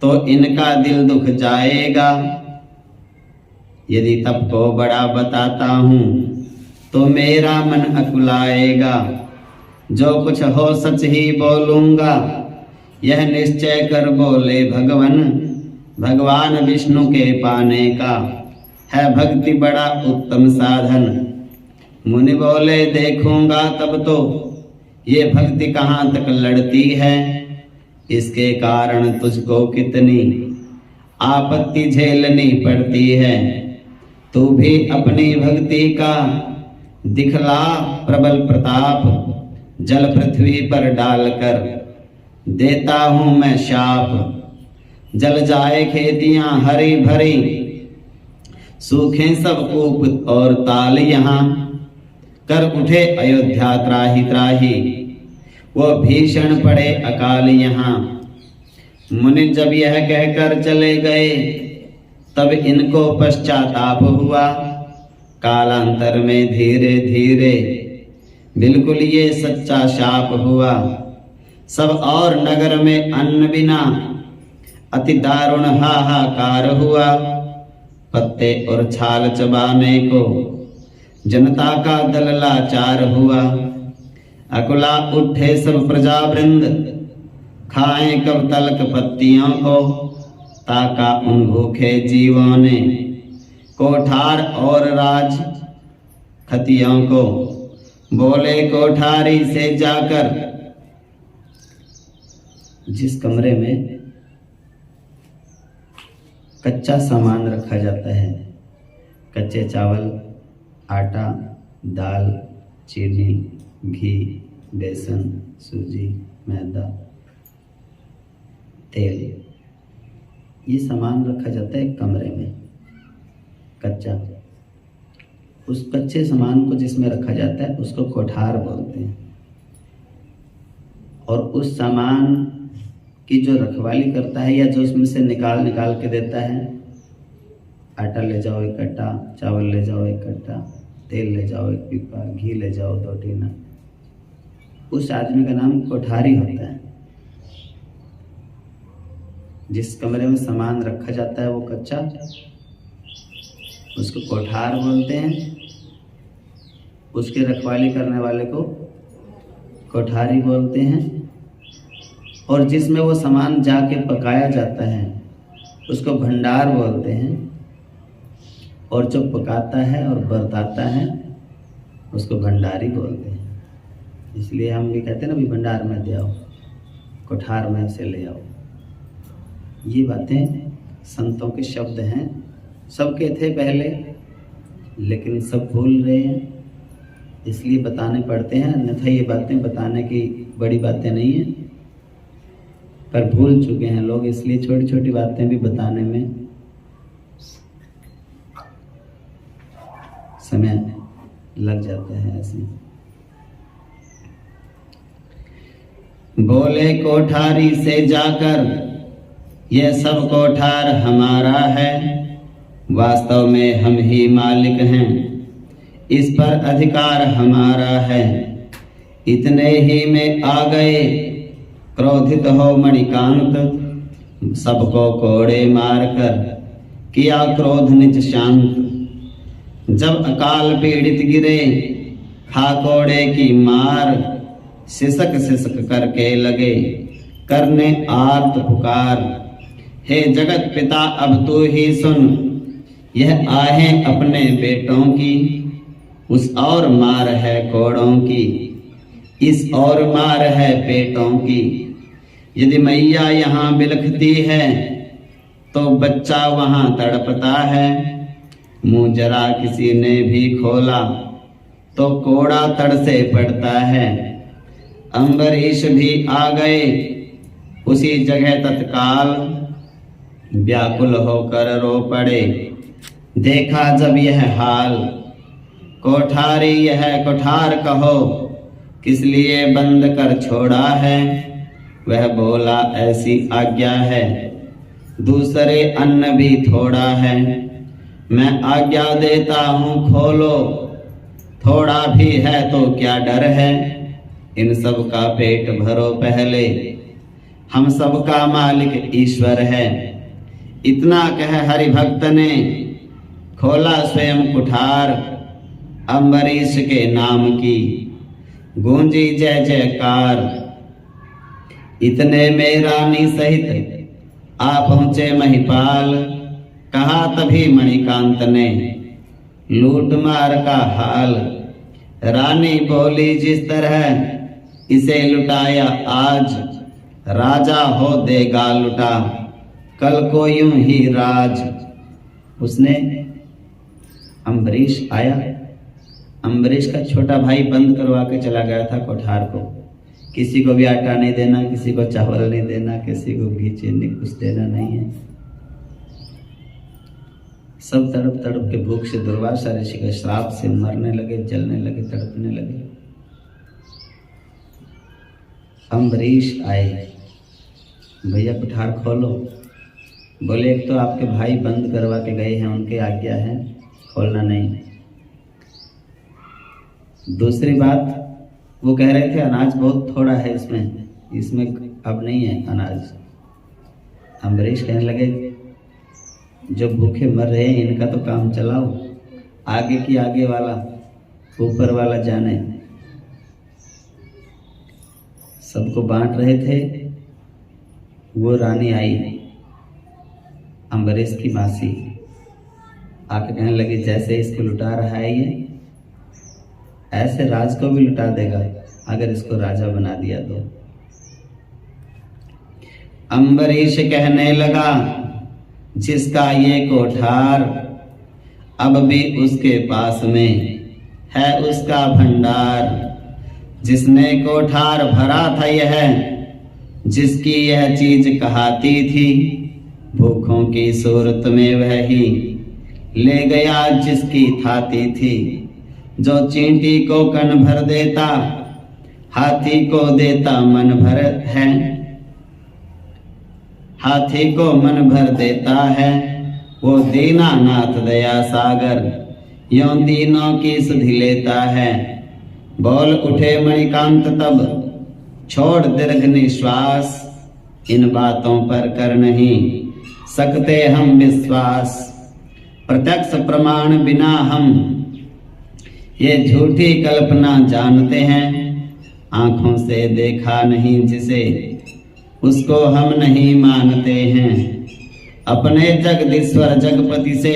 तो इनका दिल दुख जाएगा। यदि तप को बड़ा बताता हूं, तो मेरा मन अकुलाएगा। जो कुछ हो सच ही बोलूंगा, यह निश्चय कर बोले भगवान विष्णु के पाने का, है भक्ति बड़ा उत्तम साधन। मुनि बोले देखूंगा तब तो ये भक्ति कहाँ तक लड़ती है, इसके कारण तुझको कितनी आपत्ति झेलनी पड़ती है। तू भी अपनी भक्ति का दिखला प्रबल प्रताप, जल पृथ्वी पर डालकर देता हूं मैं शाप। जल जाए खेतियां हरी भरी, सूखे सब कूप और ताल यहाँ, कर उठे अयोध्या त्राही त्राही, वो भीषण पड़े अकाल यहाँ। मुनि जब यह कहकर चले गए, तब इनको पश्चाताप हुआ। कालांतर में धीरे धीरे बिल्कुल ये सच्चा शाप हुआ। सब और नगर में अन्न बिना अति दारुण हाहाकार हुआ। पत्ते और छाल चबाने को जनता का दल लाचार हुआ। अकुला उठे सब प्रजा वृंद, खाएं कब तलक पत्तियों को, ताका उन भूखे जीवों ने कोठार और राज खतियों को। बोले कोठारी से जाकर, जिस कमरे में कच्चा सामान रखा जाता है, कच्चे चावल, आटा, दाल, चीनी, घी, बेसन, सूजी, मैदा, तेल, ये सामान रखा जाता है कमरे में कच्चा। उस कच्चे सामान को जिसमें रखा जाता है उसको कोठार बोलते हैं। और उस सामान की जो रखवाली करता है या जो उसमें से निकाल के देता है, आटा ले जाओ एक कट्टा, चावल ले जाओ एक कट्टा, तेल ले जाओ एक पीपा, घी ले जाओ 2 टीना, उस आदमी का नाम कोठारी होता है। जिस कमरे में सामान रखा जाता है वो कच्चा, उसको कोठार बोलते हैं। उसके रखवाली करने वाले को कोठारी बोलते हैं। और जिसमें वो सामान जाके पकाया जाता है उसको भंडार बोलते हैं। और जो पकाता है और बरताता है उसको भंडारी बोलते हैं। इसलिए हम भी कहते हैं ना, भी भंडार में दे आओ। कोठार में उसे ले आओ। ये बातें संतों के शब्द हैं, सबके थे पहले, लेकिन सब भूल रहे हैं, इसलिए बताने पड़ते हैं। अन्यथा ये बातें बताने की बड़ी बातें नहीं हैं, पर भूल चुके हैं लोग, इसलिए छोटी छोटी बातें भी बताने में समय लग जाता है। ऐसे बोले कोठारी से जाकर, यह सब कोठार हमारा है, वास्तव में हम ही मालिक हैं, इस पर अधिकार हमारा है। इतने ही में आ गए क्रोधित हो मणिकांत, सबको कोड़े मारकर किया क्रोध निज शांत। जब अकाल पीड़ित गिरे खा कोड़े की मार, सिसक सिसक करके लगे करने आर्त पुकार। हे जगत पिता अब तू ही सुन, यह आहें अपने बेटों की, उस और मार है कोड़ों की, इस और मार है पेटों की। यदि मैया यहाँ बिलखती है तो बच्चा वहाँ तड़पता है, मुंह जरा किसी ने भी खोला तो कोड़ा तड़ से पड़ता है। अम्बरीश भी आ गए उसी जगह तत्काल, व्याकुल होकर रो पड़े देखा जब यह हाल। कोठारी यह कोठार कहो किस लिए बंद कर छोड़ा है, वह बोला ऐसी आज्ञा है, दूसरे अन्न भी थोड़ा है। मैं आज्ञा देता हूँ खोलो, थोड़ा भी है तो क्या डर है, इन सब का पेट भरो पहले, हम सब का मालिक ईश्वर है। इतना कह हरि भक्त ने खोला स्वयं कुठार, अम्बरीश के नाम की गूंजी जय जयकार। इतने में रानी सहित आ पहुंचे महिपाल, कहा तभी मणिकांत ने लूट मार का हाल। रानी बोली जिस तरह इसे लुटाया आज, राजा हो देगा लुटा कल को यूं ही राज। उसने अम्बरीश आया, अम्बरीश का छोटा भाई बंद करवा के चला गया था कोठार को, किसी को भी आटा नहीं देना, किसी को चावल नहीं देना, किसी को घी चीनी कुछ देना नहीं है। सब तड़प तड़प के भूख से दुर्वासा ऋषि के श्राप से मरने लगे, जलने लगे, तड़पने लगे। अम्बरीश आए, भैया कुठार खोलो। बोले एक तो आपके भाई बंद करवा के गए हैं, उनकी आज्ञा है, खोलना नहीं। दूसरी बात वो कह रहे थे अनाज बहुत थोड़ा है इसमें अब नहीं है अनाज। अम्बरीश कहने लगे जो भूखे मर रहे हैं इनका तो काम चलाओ, आगे की आगे वाला ऊपर वाला जाने। सबको बांट रहे थे। वो रानी आई, अम्बरीश की मासी, आके कहने लगी जैसे इसको लुटा रहा है ये, ऐसे राज को भी लुटा देगा अगर इसको राजा बना दिया तो। अम्बरीश कहने लगा जिसका ये कोठार, अब भी उसके पास में है उसका भंडार। जिसने कोठार भरा था यह, जिसकी यह चीज कहाती थी, भूखों की सूरत में वह ही ले गया जिसकी थाती थी। जो चींटी को कन भर देता, हाथी को देता मन भर है, हाथी को मन भर देता है, वो दीनानाथ दया सागर, यों दीनों की सुधि लेता है। बोल उठे मणिकांत तब, छोड़ दीर्घ निश्वास, इन बातों पर कर नहीं सकते हम विश्वास। प्रत्यक्ष प्रमाण बिना हम ये झूठी कल्पना जानते हैं, आंखों से देखा नहीं जिसे उसको हम नहीं मानते हैं। अपने जगदीश्वर जगपति से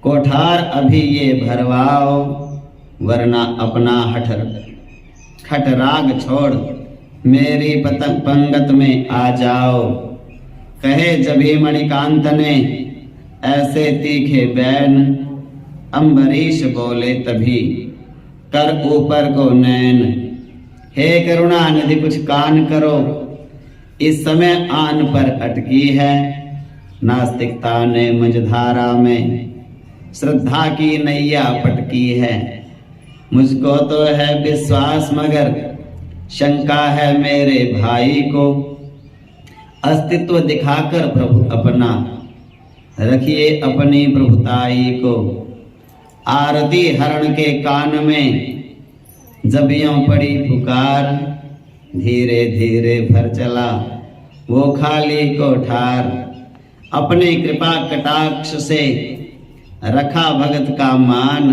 कोठार अभी ये भरवाओ, वरना अपना खटराग छोड़ मेरी पतंग पंगत में आ जाओ। कहे जभी मणिकांत ने ऐसे तीखे बैन, अम्बरीश बोले तभी कर ऊपर को नैन। हे करुणा निधि कुछ कान करो, इस समय आन पर अटकी है। नास्तिकता ने मझधारा में श्रद्धा की नैया पटकी है। मुझको तो है विश्वास मगर शंका है मेरे भाई को। अस्तित्व दिखाकर प्रभु अपना रखिए अपनी प्रभुताई को। आरती हरण के कान में जब यूं पड़ी पुकार, धीरे धीरे भर चला वो खाली कोठार। अपने कृपा कटाक्ष से रखा भगत का मान,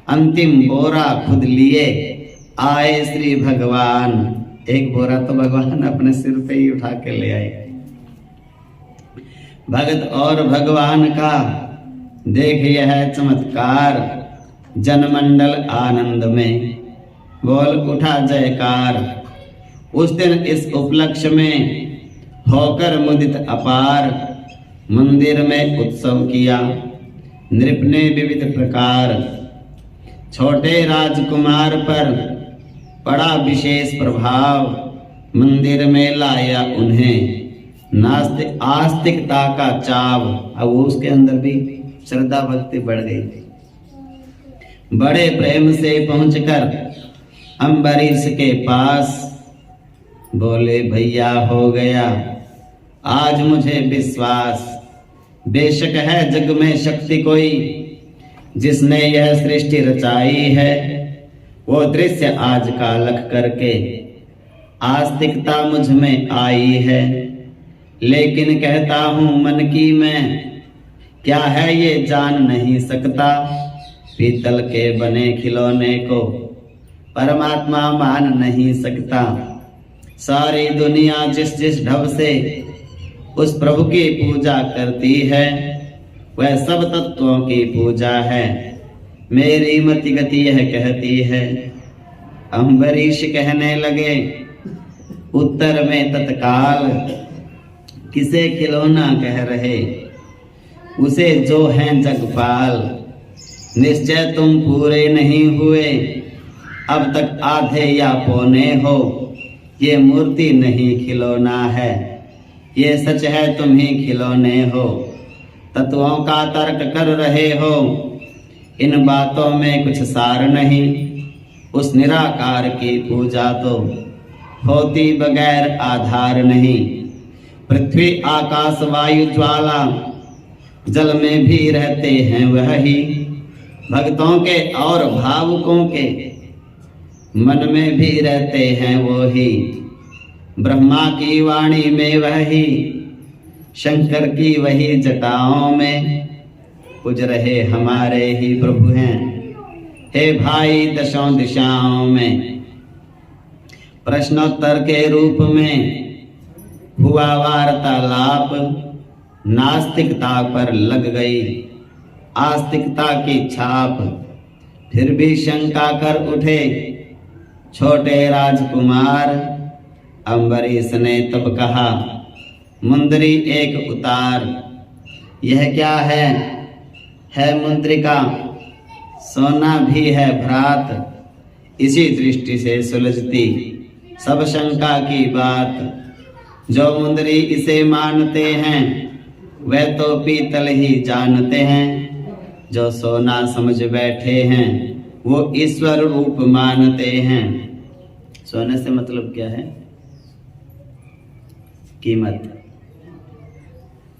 अंतिम बोरा खुद लिए आए श्री भगवान। एक बोरा तो भगवान अपने सिर पे ही उठा के ले आए। भगत और भगवान का देख यह चमत्कार, जनमंडल आनंद में बोल उठा जयकार। उस दिन इस उपलक्ष्य में होकर मुदित अपार, मंदिर में उत्सव किया नृप ने विविध प्रकार। छोटे राजकुमार पर पड़ा विशेष प्रभाव, मंदिर में लाया उन्हें नास्तिक आस्तिकता का चाव। अब उसके अंदर भी श्रद्धा भक्ति बढ़ गई। बड़े प्रेम से पहुंचकर अम्बरीश के पास बोले भैया हो गया आज मुझे विश्वास। बेशक है जग में शक्ति कोई जिसने यह सृष्टि रचाई है। वो दृश्य आज का लख करके आस्तिकता मुझ में आई है। लेकिन कहता हूं मन की मैं क्या है ये जान नहीं सकता। पीतल के बने खिलौने को परमात्मा मान नहीं सकता। सारी दुनिया जिस जिस ढब से उस प्रभु की पूजा करती है, वह सब तत्वों की पूजा है। मेरी मति गति यह कहती है। अम्बरीश कहने लगे उत्तर में तत्काल, किसे खिलौना कह रहे उसे जो हैं जगपाल। निश्चय तुम पूरे नहीं हुए अब तक आधे या पौने हो। ये मूर्ति नहीं खिलौना है, ये सच है तुम ही खिलौने हो। तत्वों का तर्क कर रहे हो, इन बातों में कुछ सार नहीं। उस निराकार की पूजा तो होती बगैर आधार नहीं। पृथ्वी आकाश वायु ज्वाला जल में भी रहते हैं वह ही। भक्तों के और भावुकों के मन में भी रहते हैं वो ही। ब्रह्मा की वाणी में वही, शंकर की वही जटाओं में पूज रहे हमारे ही प्रभु हैं। हे भाई दशों दिशाओं में प्रश्नोत्तर के रूप में हुआ वार्तालाप। नास्तिकता पर लग गई आस्तिकता की छाप। फिर भी शंका कर उठे छोटे राजकुमार। अम्बरीश ने तब कहा मुंदरी एक उतार। यह क्या है मुद्रिका, सोना भी है भ्रात। इसी दृष्टि से सुलझती सब शंका की बात। जो मुंदरी इसे मानते हैं वह तो पीतल ही जानते हैं। जो सोना समझ बैठे हैं वो ईश्वर रूप मानते हैं। सोने से मतलब क्या है? कीमत।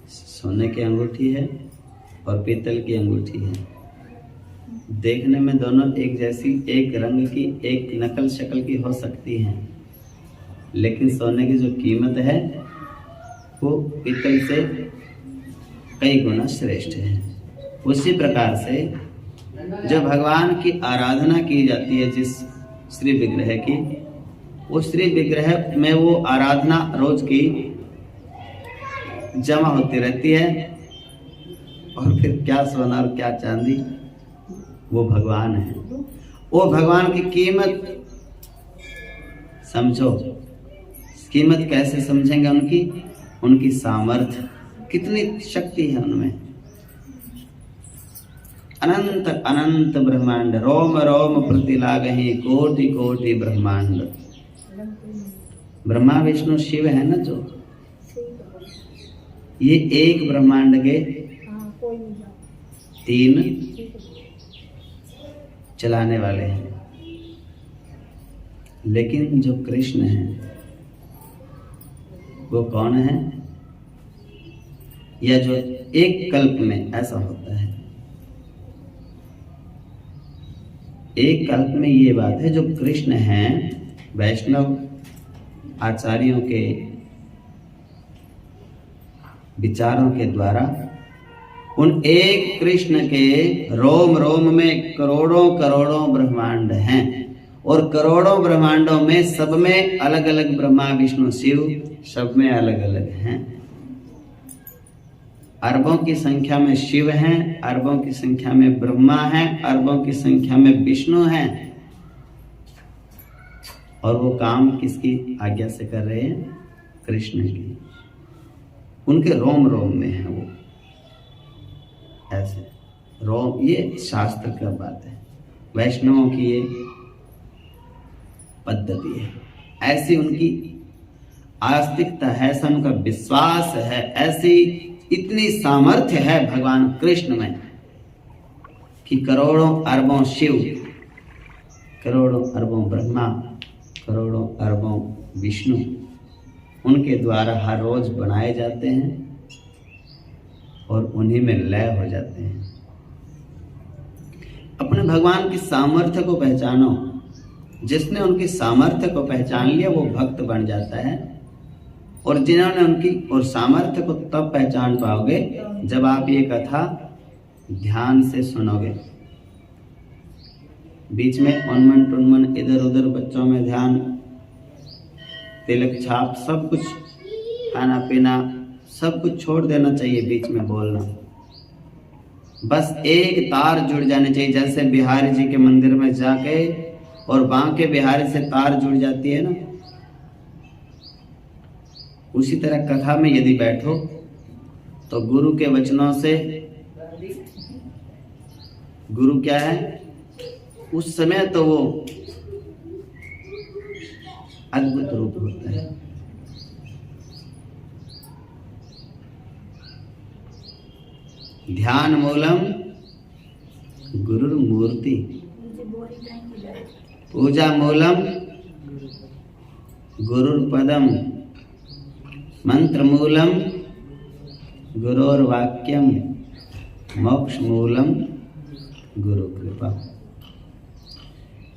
सोने की अंगूठी है और पीतल की अंगूठी है। देखने में दोनों एक जैसी, एक रंग की, एक नकल शक्ल की हो सकती हैं, लेकिन सोने की जो कीमत है वो पीतल से कई गुना श्रेष्ठ है। उसी प्रकार से जो भगवान की आराधना की जाती है जिस श्री विग्रह की, उस श्री विग्रह में वो आराधना रोज की जमा होती रहती है। और फिर क्या सोना और क्या चांदी, वो भगवान है। वो भगवान की कीमत समझो। कीमत कैसे समझेंगे उनकी? उनकी सामर्थ्य, कितनी शक्ति है उनमें। अनंत अनंत ब्रह्मांड, रोम रोम प्रति लागहि कोटि कोटि ब्रह्मांड। ब्रह्मा विष्णु शिव है ना जो, ये एक ब्रह्मांड के 3 चलाने वाले हैं। लेकिन जो कृष्ण है वो कौन है? या जो एक कल्प में ऐसा होता है, एक कल्प में ये बात है, जो कृष्ण हैं वैष्णव आचार्यों के विचारों के द्वारा उन एक कृष्ण के रोम रोम में करोड़ों करोड़ों ब्रह्मांड हैं, और करोड़ों ब्रह्मांडों में सब में अलग अलग ब्रह्मा विष्णु शिव सब में अलग अलग हैं। अरबों की संख्या में शिव हैं, अरबों की संख्या में ब्रह्मा हैं, अरबों की संख्या में विष्णु हैं। और वो काम किसकी आज्ञा से कर रहे हैं? कृष्ण की। उनके रोम रोम में है वो, ऐसे रोम। ये शास्त्र का बात है, वैष्णवों की ये पद्धति है, ऐसी उनकी आस्तिकता है, ऐसा उनका विश्वास है, ऐसी इतनी सामर्थ्य है भगवान कृष्ण में कि करोड़ों अरबों शिव, करोड़ों अरबों ब्रह्मा, करोड़ों अरबों विष्णु उनके द्वारा हर रोज बनाए जाते हैं और उन्हीं में लय हो जाते हैं। अपने भगवान की सामर्थ्य को पहचानो। जिसने उनकी सामर्थ्य को पहचान लिया वो भक्त बन जाता है। और जिन्होंने उनकी और सामर्थ्य को तब पहचान पाओगे जब आप ये कथा ध्यान से सुनोगे। बीच में उन्मन टुनमन इधर उधर बच्चों में ध्यान, तिलक छाप सब कुछ, खाना पीना सब कुछ छोड़ देना चाहिए, बीच में बोलना। बस एक तार जुड़ जानी चाहिए, जैसे बिहारी जी के मंदिर में जाके और बांके बिहारी से तार जुड़ जाती है ना, उसी तरह कथा में यदि बैठो तो गुरु के वचनों से, गुरु क्या है उस समय, तो वो अद्भुत रूप होता है। ध्यान मूलम गुरुर्मूर्ति, पूजा मूलम गुरुर्पदम, मंत्र मूलम गुरोर्वाक्यम, मोक्ष मूलम गुरु कृपा।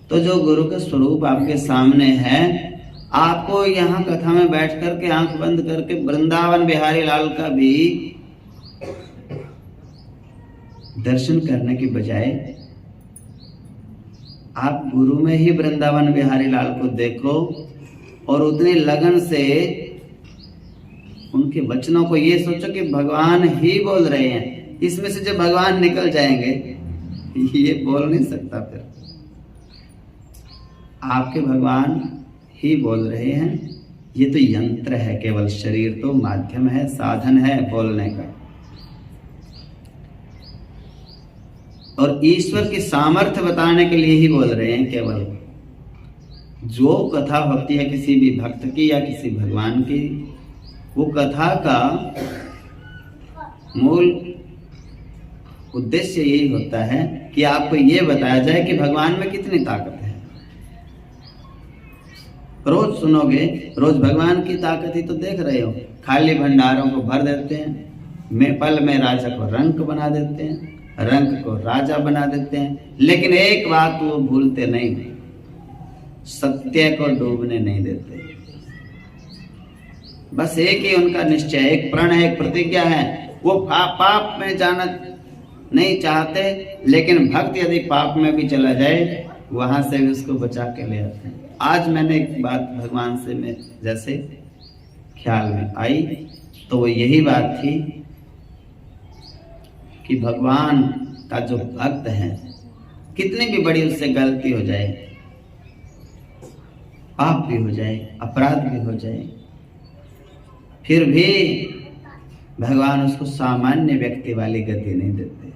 तो जो गुरु का स्वरूप आपके सामने है, आपको यहाँ कथा में बैठ करके आंख बंद करके वृंदावन बिहारी लाल का भी दर्शन करने की बजाय आप गुरु में ही वृंदावन बिहारी लाल को देखो और उतनी लगन से उनके वचनों को ये सोचो कि भगवान ही बोल रहे हैं। इसमें से जब भगवान निकल जाएंगे, ये बोल नहीं सकता, फिर आपके भगवान ही बोल रहे हैं। ये तो यंत्र है, केवल शरीर तो माध्यम है, साधन है बोलने का। और ईश्वर की सामर्थ्य बताने के लिए ही बोल रहे हैं केवल। जो कथा होती है किसी भी भक्त की या किसी भगवान की, वो कथा का मूल उद्देश्य यही होता है कि आपको ये बताया जाए कि भगवान में कितनी ताकत है। रोज सुनोगे, रोज भगवान की ताकत ही तो देख रहे हो। खाली भंडारों को भर देते हैं, पल में राजा को रंक बना देते हैं, रंक को राजा बना देते हैं, लेकिन एक बात वो भूलते नहीं, सत्य को डूबने नहीं देते। बस एक ही उनका निश्चय, एक प्रण है, एक प्रतिज्ञा है। वो पाप में जाना नहीं चाहते, लेकिन भक्त यदि पाप में भी चला जाए वहां से भी उसको बचा के ले आते हैं। आज मैंने एक बात भगवान से में जैसे ख्याल में आई, तो वो यही बात थी कि भगवान का जो भक्त है, कितनी भी बड़ी उससे गलती हो जाए पाप भी हो जाए, अपराध भी हो जाए, फिर भी भगवान उसको सामान्य व्यक्ति वाली गति नहीं देते।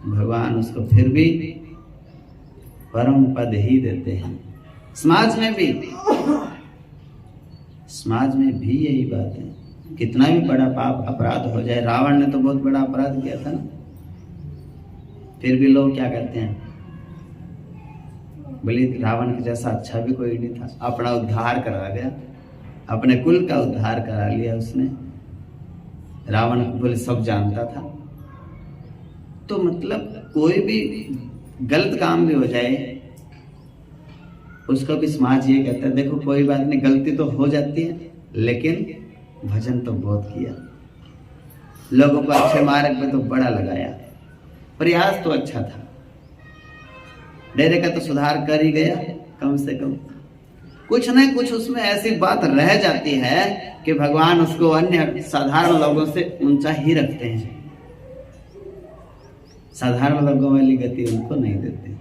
भगवान उसको फिर भी परम पद ही देते हैं। समाज में भी यही बात है। कितना भी बड़ा पाप अपराध हो जाए, रावण ने तो बहुत बड़ा अपराध किया था ना, फिर भी लोग क्या कहते हैं, बोले रावण के जैसा अच्छा भी कोई नहीं था, अपना उद्धार करा गया, अपने कुल का उद्धार करा लिया उसने। रावण को बोले सब जानता था। तो मतलब कोई भी गलत काम भी हो जाए, उसको भी समाज ये कहता है देखो कोई बात नहीं, गलती तो हो जाती है, लेकिन भजन तो बहुत किया, लोगों को अच्छे मार्ग पे तो बड़ा लगाया, प्रयास तो अच्छा था, डेरे का तो सुधार कर ही गया, कम से कम कुछ न कुछ उसमें ऐसी बात रह जाती है कि भगवान उसको अन्य साधारण लोगों से ऊंचा ही रखते हैं। साधारण लोगों वाली गति उनको नहीं देते।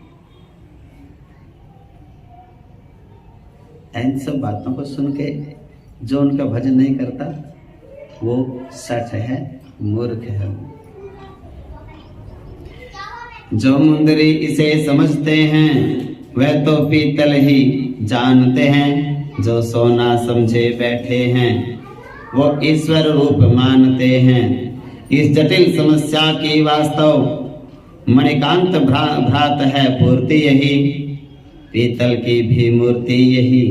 इन सब बातों को सुन के जो उनका भजन नहीं करता वो सठ है, मूर्ख है। जो मुंदरी इसे समझते हैं वह तो पीतल ही जानते हैं, जो सोना समझे बैठे हैं वो ईश्वर रूप मानते हैं। इस जटिल समस्या की वास्तव मणिकांत भ्रात है पूर्ति यही, पीतल की भी मूर्ति यही,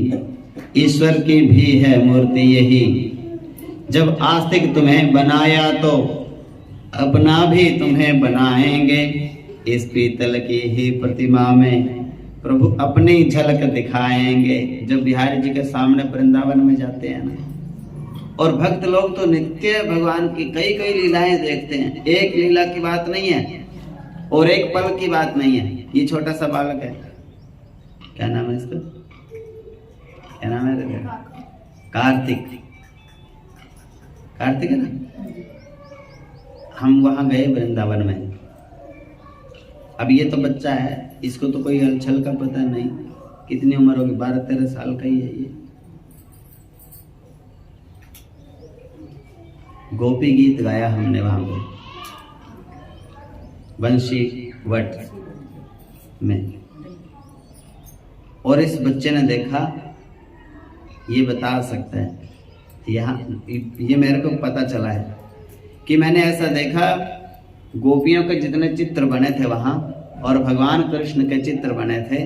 ईश्वर की भी है मूर्ति यही। जब आस्तिक तुम्हें बनाया तो अपना भी तुम्हें बनाएंगे, इस पीतल की ही प्रतिमा में प्रभु अपनी झलक दिखाएंगे। जब बिहारी जी के सामने वृंदावन में जाते हैं ना, और भक्त लोग तो नित्य भगवान की कई कई लीलाएं देखते हैं, एक लीला की बात नहीं है और एक पल की बात नहीं है। ये छोटा सा बालक है, क्या नाम है इसका, क्या नाम है, कार्तिक, कार्तिक है ना। हम वहां गए वृंदावन में, अब ये तो बच्चा है, इसको तो कोई हलचल का पता नहीं, कितनी उम्र होगी, 12-13 साल का ही है ये। गोपी गीत गाया हमने वहां पे बंशी वट में, और इस बच्चे ने देखा, ये बता सकता है, यहाँ ये मेरे को पता चला है कि मैंने ऐसा देखा, गोपियों के जितने चित्र बने थे वहां और भगवान कृष्ण के चित्र बने थे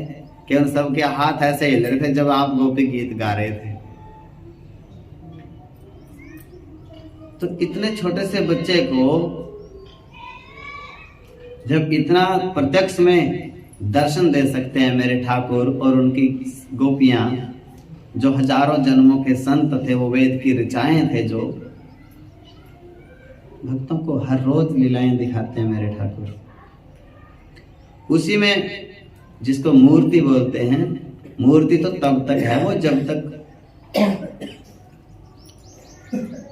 कि उन सबके हाथ ऐसे हिल रहे थे जब आप गोपी गीत गा रहे थे। तो इतने छोटे से बच्चे को जब इतना प्रत्यक्ष में दर्शन दे सकते हैं मेरे ठाकुर, और उनकी गोपियां जो हजारों जन्मों के संत थे, वो वेद की ऋचाएं थे, जो भक्तों को हर रोज लीलाएं दिखाते हैं मेरे ठाकुर। उसी में जिसको मूर्ति बोलते हैं, मूर्ति तो तब तक है वो जब तक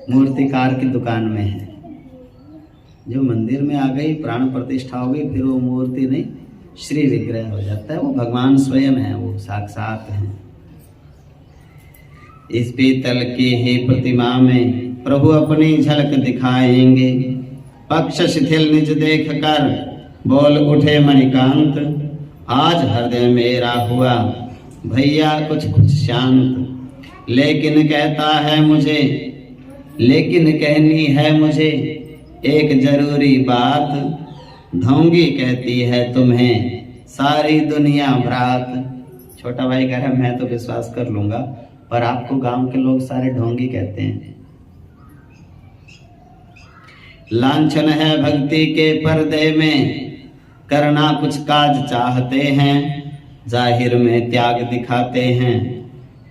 मूर्तिकार की दुकान में है। जो मंदिर में आ गई, प्राण प्रतिष्ठा हो गई, फिर वो मूर्ति नहीं, श्री विग्रह हो जाता है, वो भगवान स्वयं है, वो साक्षात है। इस पीतल की ही प्रतिमा में प्रभु अपनी झलक दिखाएंगे, पक्ष शिथिल निज देख कर बोल उठे मणिकांत, आज हृदय मेरा हुआ भैया कुछ कुछ शांत, लेकिन कहता है मुझे, लेकिन कहनी है मुझे एक जरूरी बात, ढोंगी कहती है तुम्हें सारी दुनिया भ्रात। छोटा भाई कह रहा है मैं तो विश्वास कर लूंगा, पर आपको गांव के लोग सारे ढोंगी कहते हैं। लांछन है भक्ति के पर्दे में, करना कुछ काज चाहते हैं, जाहिर में त्याग दिखाते हैं,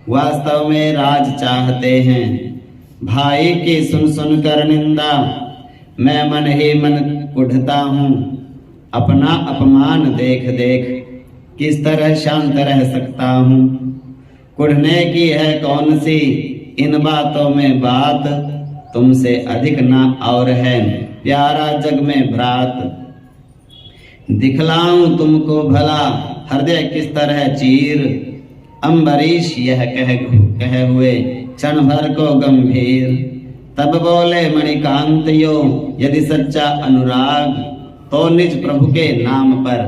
वास्तव में राज चाहते हैं। भाई की सुन सुन कर निंदा मैं मन ही मन उठता हूँ, अपना अपमान देख देख किस तरह शांत रह सकता हूँ। कुढ़ने की है कौन सी इन बातों में बात, तुमसे अधिक ना और है प्यारा जग में भ्रात। दिखलाऊं तुमको भला हृदय किस तरह चीर। अम्बरीश यह कह हुए क्षण भर को गंभीर। तब बोले मणिकांत यो यदि सच्चा अनुराग, तो निज प्रभु के नाम पर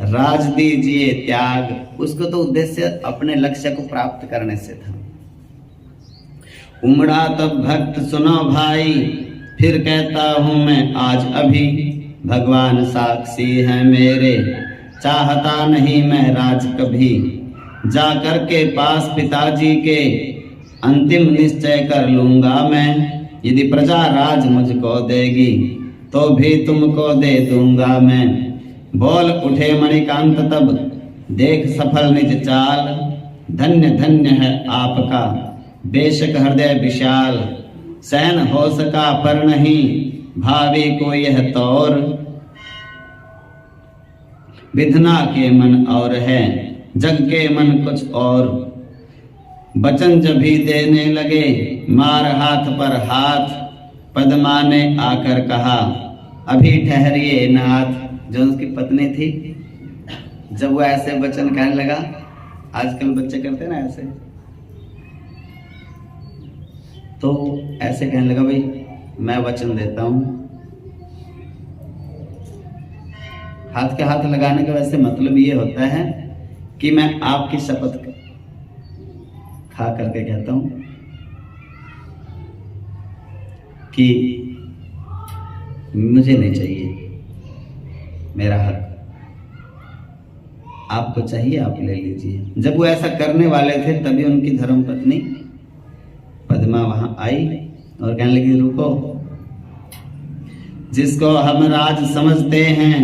राज दीजिए त्याग। उसको तो उद्देश्य अपने लक्ष्य को प्राप्त करने से था। उमड़ा तब भक्त सुनो भाई, फिर कहता हूं मैं आज अभी, भगवान साक्षी है मेरे, चाहता नहीं मैं राज कभी। जाकर के पास पिताजी के अंतिम निश्चय कर लूंगा मैं, यदि प्रजा राज मुझको देगी तो भी तुमको दे दूंगा मैं। बोल उठे मणिकांत तब देख सफल निज चाल, धन्य धन्य है आपका बेशक हृदय विशाल। सहन हो सका पर नहीं भावी को यह तौर, विधना के मन और है जग के मन कुछ और। बचन जब भी देने लगे मार हाथ पर हाथ, पद्मा ने आकर कहा अभी ठहरिए नाथ। जो उसकी पत्नी थी, जब वो ऐसे वचन कहने लगा, आजकल बच्चे करते ना ऐसे, तो ऐसे कहने लगा भाई मैं वचन देता हूं। हाथ के हाथ लगाने का वैसे मतलब ये होता है कि मैं आपकी शपथ खा करके कहता हूं कि मुझे नहीं चाहिए मेरा हक, आपको चाहिए आप ले लीजिए। जब वो ऐसा करने वाले थे तभी उनकी धर्मपत्नी पद्मा वहां आई और कहने लगी रुको, जिसको हम राज समझते हैं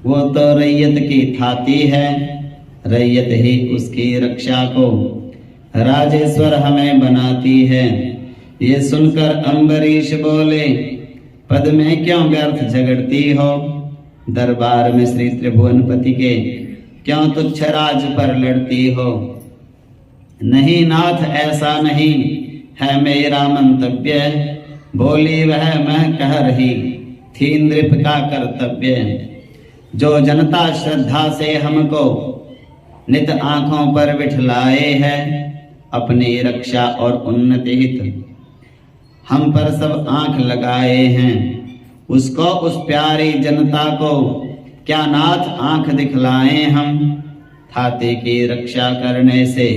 वो तो रैयत की थाती है, रैयत ही उसकी रक्षा को राजेश्वर हमें बनाती है। ये सुनकर अम्बरीश बोले पद में क्यों व्यर्थ झगड़ती हो, दरबार में श्री त्रिभुवनपति के क्यों तुच्छ राज पर लड़ती हो। नहीं नाथ ऐसा नहीं है मेरा मंतव्य, बोली वह मैं कह रही थी नृप का कर्तव्य। जो जनता श्रद्धा से हमको नित आंखों पर बिठलाए है, अपनी रक्षा और उन्नति हित हम पर सब आंख लगाए हैं। उसको उस प्यारी जनता को क्या नाथ आंख दिखलाएं हम, थाती की रक्षा करने से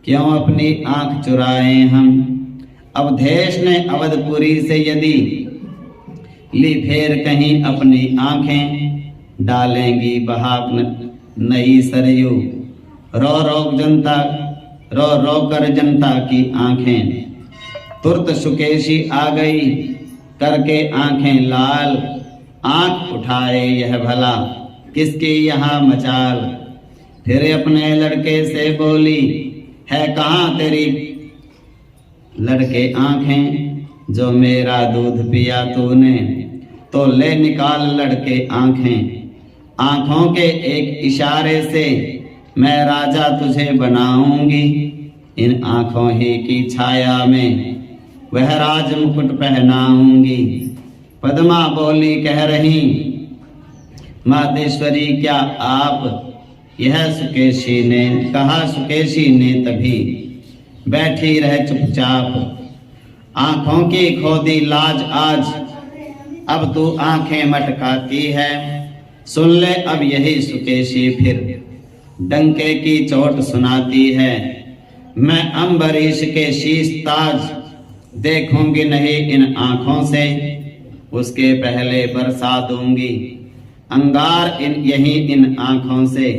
क्यों अपनी आंख चुराएं हम। अवधेश ने अवधपुरी से यदि ली फेर कहीं अपनी आंखें, डालेंगी बहाक नई सरयू। रो रो कर जनता की आंखें, तुरत सुकेशी आ गई करके आंखें लाल। आंख उठाए यह भला किसकी यहाँ मचाल। फिर अपने लड़के से बोली है कहाँ तेरी लड़के आंखें, जो मेरा दूध पिया तूने तो ले निकाल लड़के आंखें। आंखों के एक इशारे से मैं राजा तुझे बनाऊंगी, इन आंखों ही की छाया में वह राज मुकुट पहनाऊंगी। पद्मा बोली कह रही मातेश्वरी क्या आप, यह सुकेशी ने कहा। सुकेशी ने तभी बैठी रह चुपचाप, आंखों की खोदी लाज आज अब तू आंखें मटकाती है। सुन ले अब यही सुकेशी फिर डंके की चोट सुनाती है। मैं अम्बरीश के शीश ताज देखूंगी नहीं इन आंखों से, उसके पहले बरसा दूंगी अंगार यही इन आंखों से।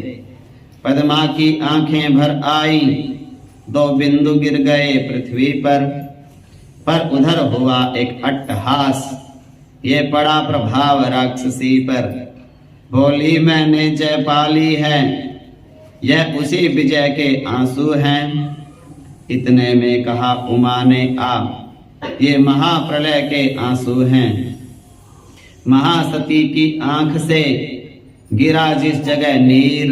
पद्मा की आंखें भर आई, दो बिंदु गिर गए पृथ्वी पर उधर हुआ एक अट्टहास, ये पड़ा प्रभाव राक्षसी पर। बोली मैंने जय पाली है, यह उसी विजय के आंसू हैं। इतने में कहा उमा ने आ, ये महाप्रलय के आंसू हैं। महासती की आंख से गिरा जिस जगह नीर,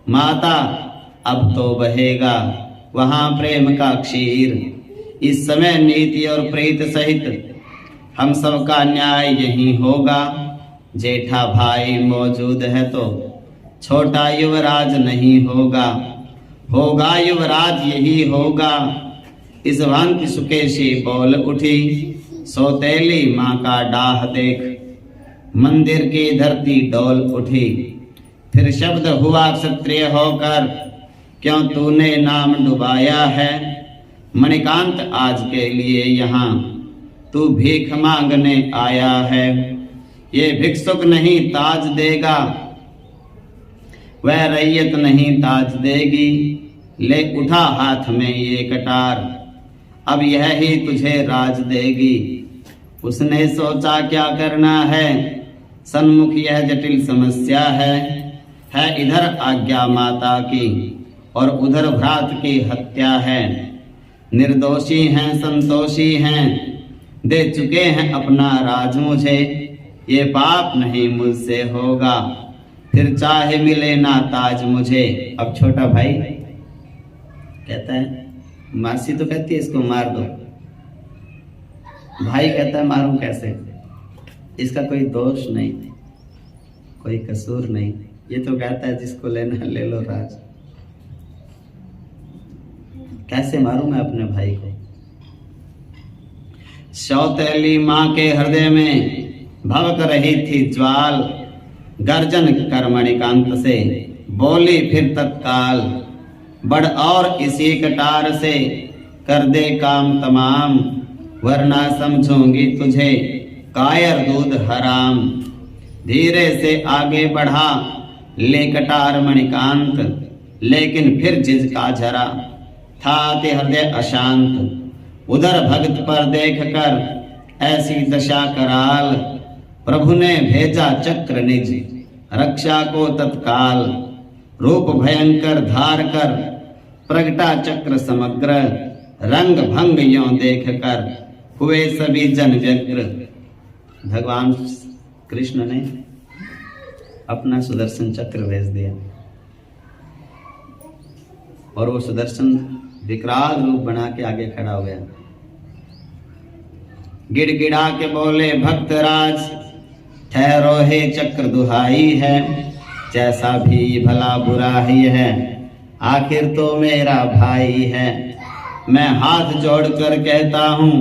माता अब तो बहेगा वहां प्रेम का क्षीर। इस समय नीति और प्रीत सहित हम सबका न्याय यही होगा। जेठा भाई मौजूद है तो छोटा युवराज नहीं होगा, होगा युवराज यही होगा। इस भांति सुकेशी बोल उठी, सौतेली माँ का डाह देख मंदिर की धरती डोल उठी। फिर शब्द हुआ क्षत्रिय होकर, क्यों तूने नाम डुबाया है। मणिकांत आज के लिए यहाँ तू भीख मांगने आया है। ये भिक्षुक नहीं ताज देगा, वह रैयत नहीं ताज देगी। ले उठा हाथ में ये कटार, अब यह ही तुझे राज देगी। उसने सोचा क्या करना है, सन्मुख यह जटिल समस्या है इधर आज्ञा माता की और उधर भ्रात की हत्या है। निर्दोषी हैं संतोषी हैं, दे चुके हैं अपना राज मुझे। ये पाप नहीं मुझसे होगा, फिर चाहे मिले ना ताज मुझे। अब छोटा भाई कहता है, मासी तो कहती है इसको मार दो, भाई कहता है मारूं कैसे, इसका कोई दोष नहीं, कोई कसूर नहीं। ये तो कहता है जिसको लेना ले लो राज, कैसे मारूं मैं अपने भाई को। सौतेली माँ के हृदय में भवक रही थी ज्वाल, गर्जन कर मणिकांत से बोली फिर तत्काल। बढ़ और इसी कटार से कर दे काम तमाम, वरना समझूंगी तुझे कायर दूध हराम। धीरे से आगे बढ़ा ले कटार मणिकांत, लेकिन फिर जिसका झरा था ते हृदय अशांत। उधर भक्त पर देख कर ऐसी दशा कराल, प्रभु ने भेजा चक्र निज रक्षा को तत्काल। रूप भयंकर धार कर प्रगटा चक्र समग्र, रंग भंग यों देख कर हुए सभी जन व्यग्र। भगवान कृष्ण ने अपना सुदर्शन चक्र भेज दिया और वो सुदर्शन विकराल रूप बना के आगे खड़ा हो गया। गिड़गिड़ा के बोले भक्तराज, ठहरो हे चक्र दुहाई है। जैसा भी भला बुरा ही है, आखिर तो मेरा भाई है। मैं हाथ जोड़कर कहता हूँ,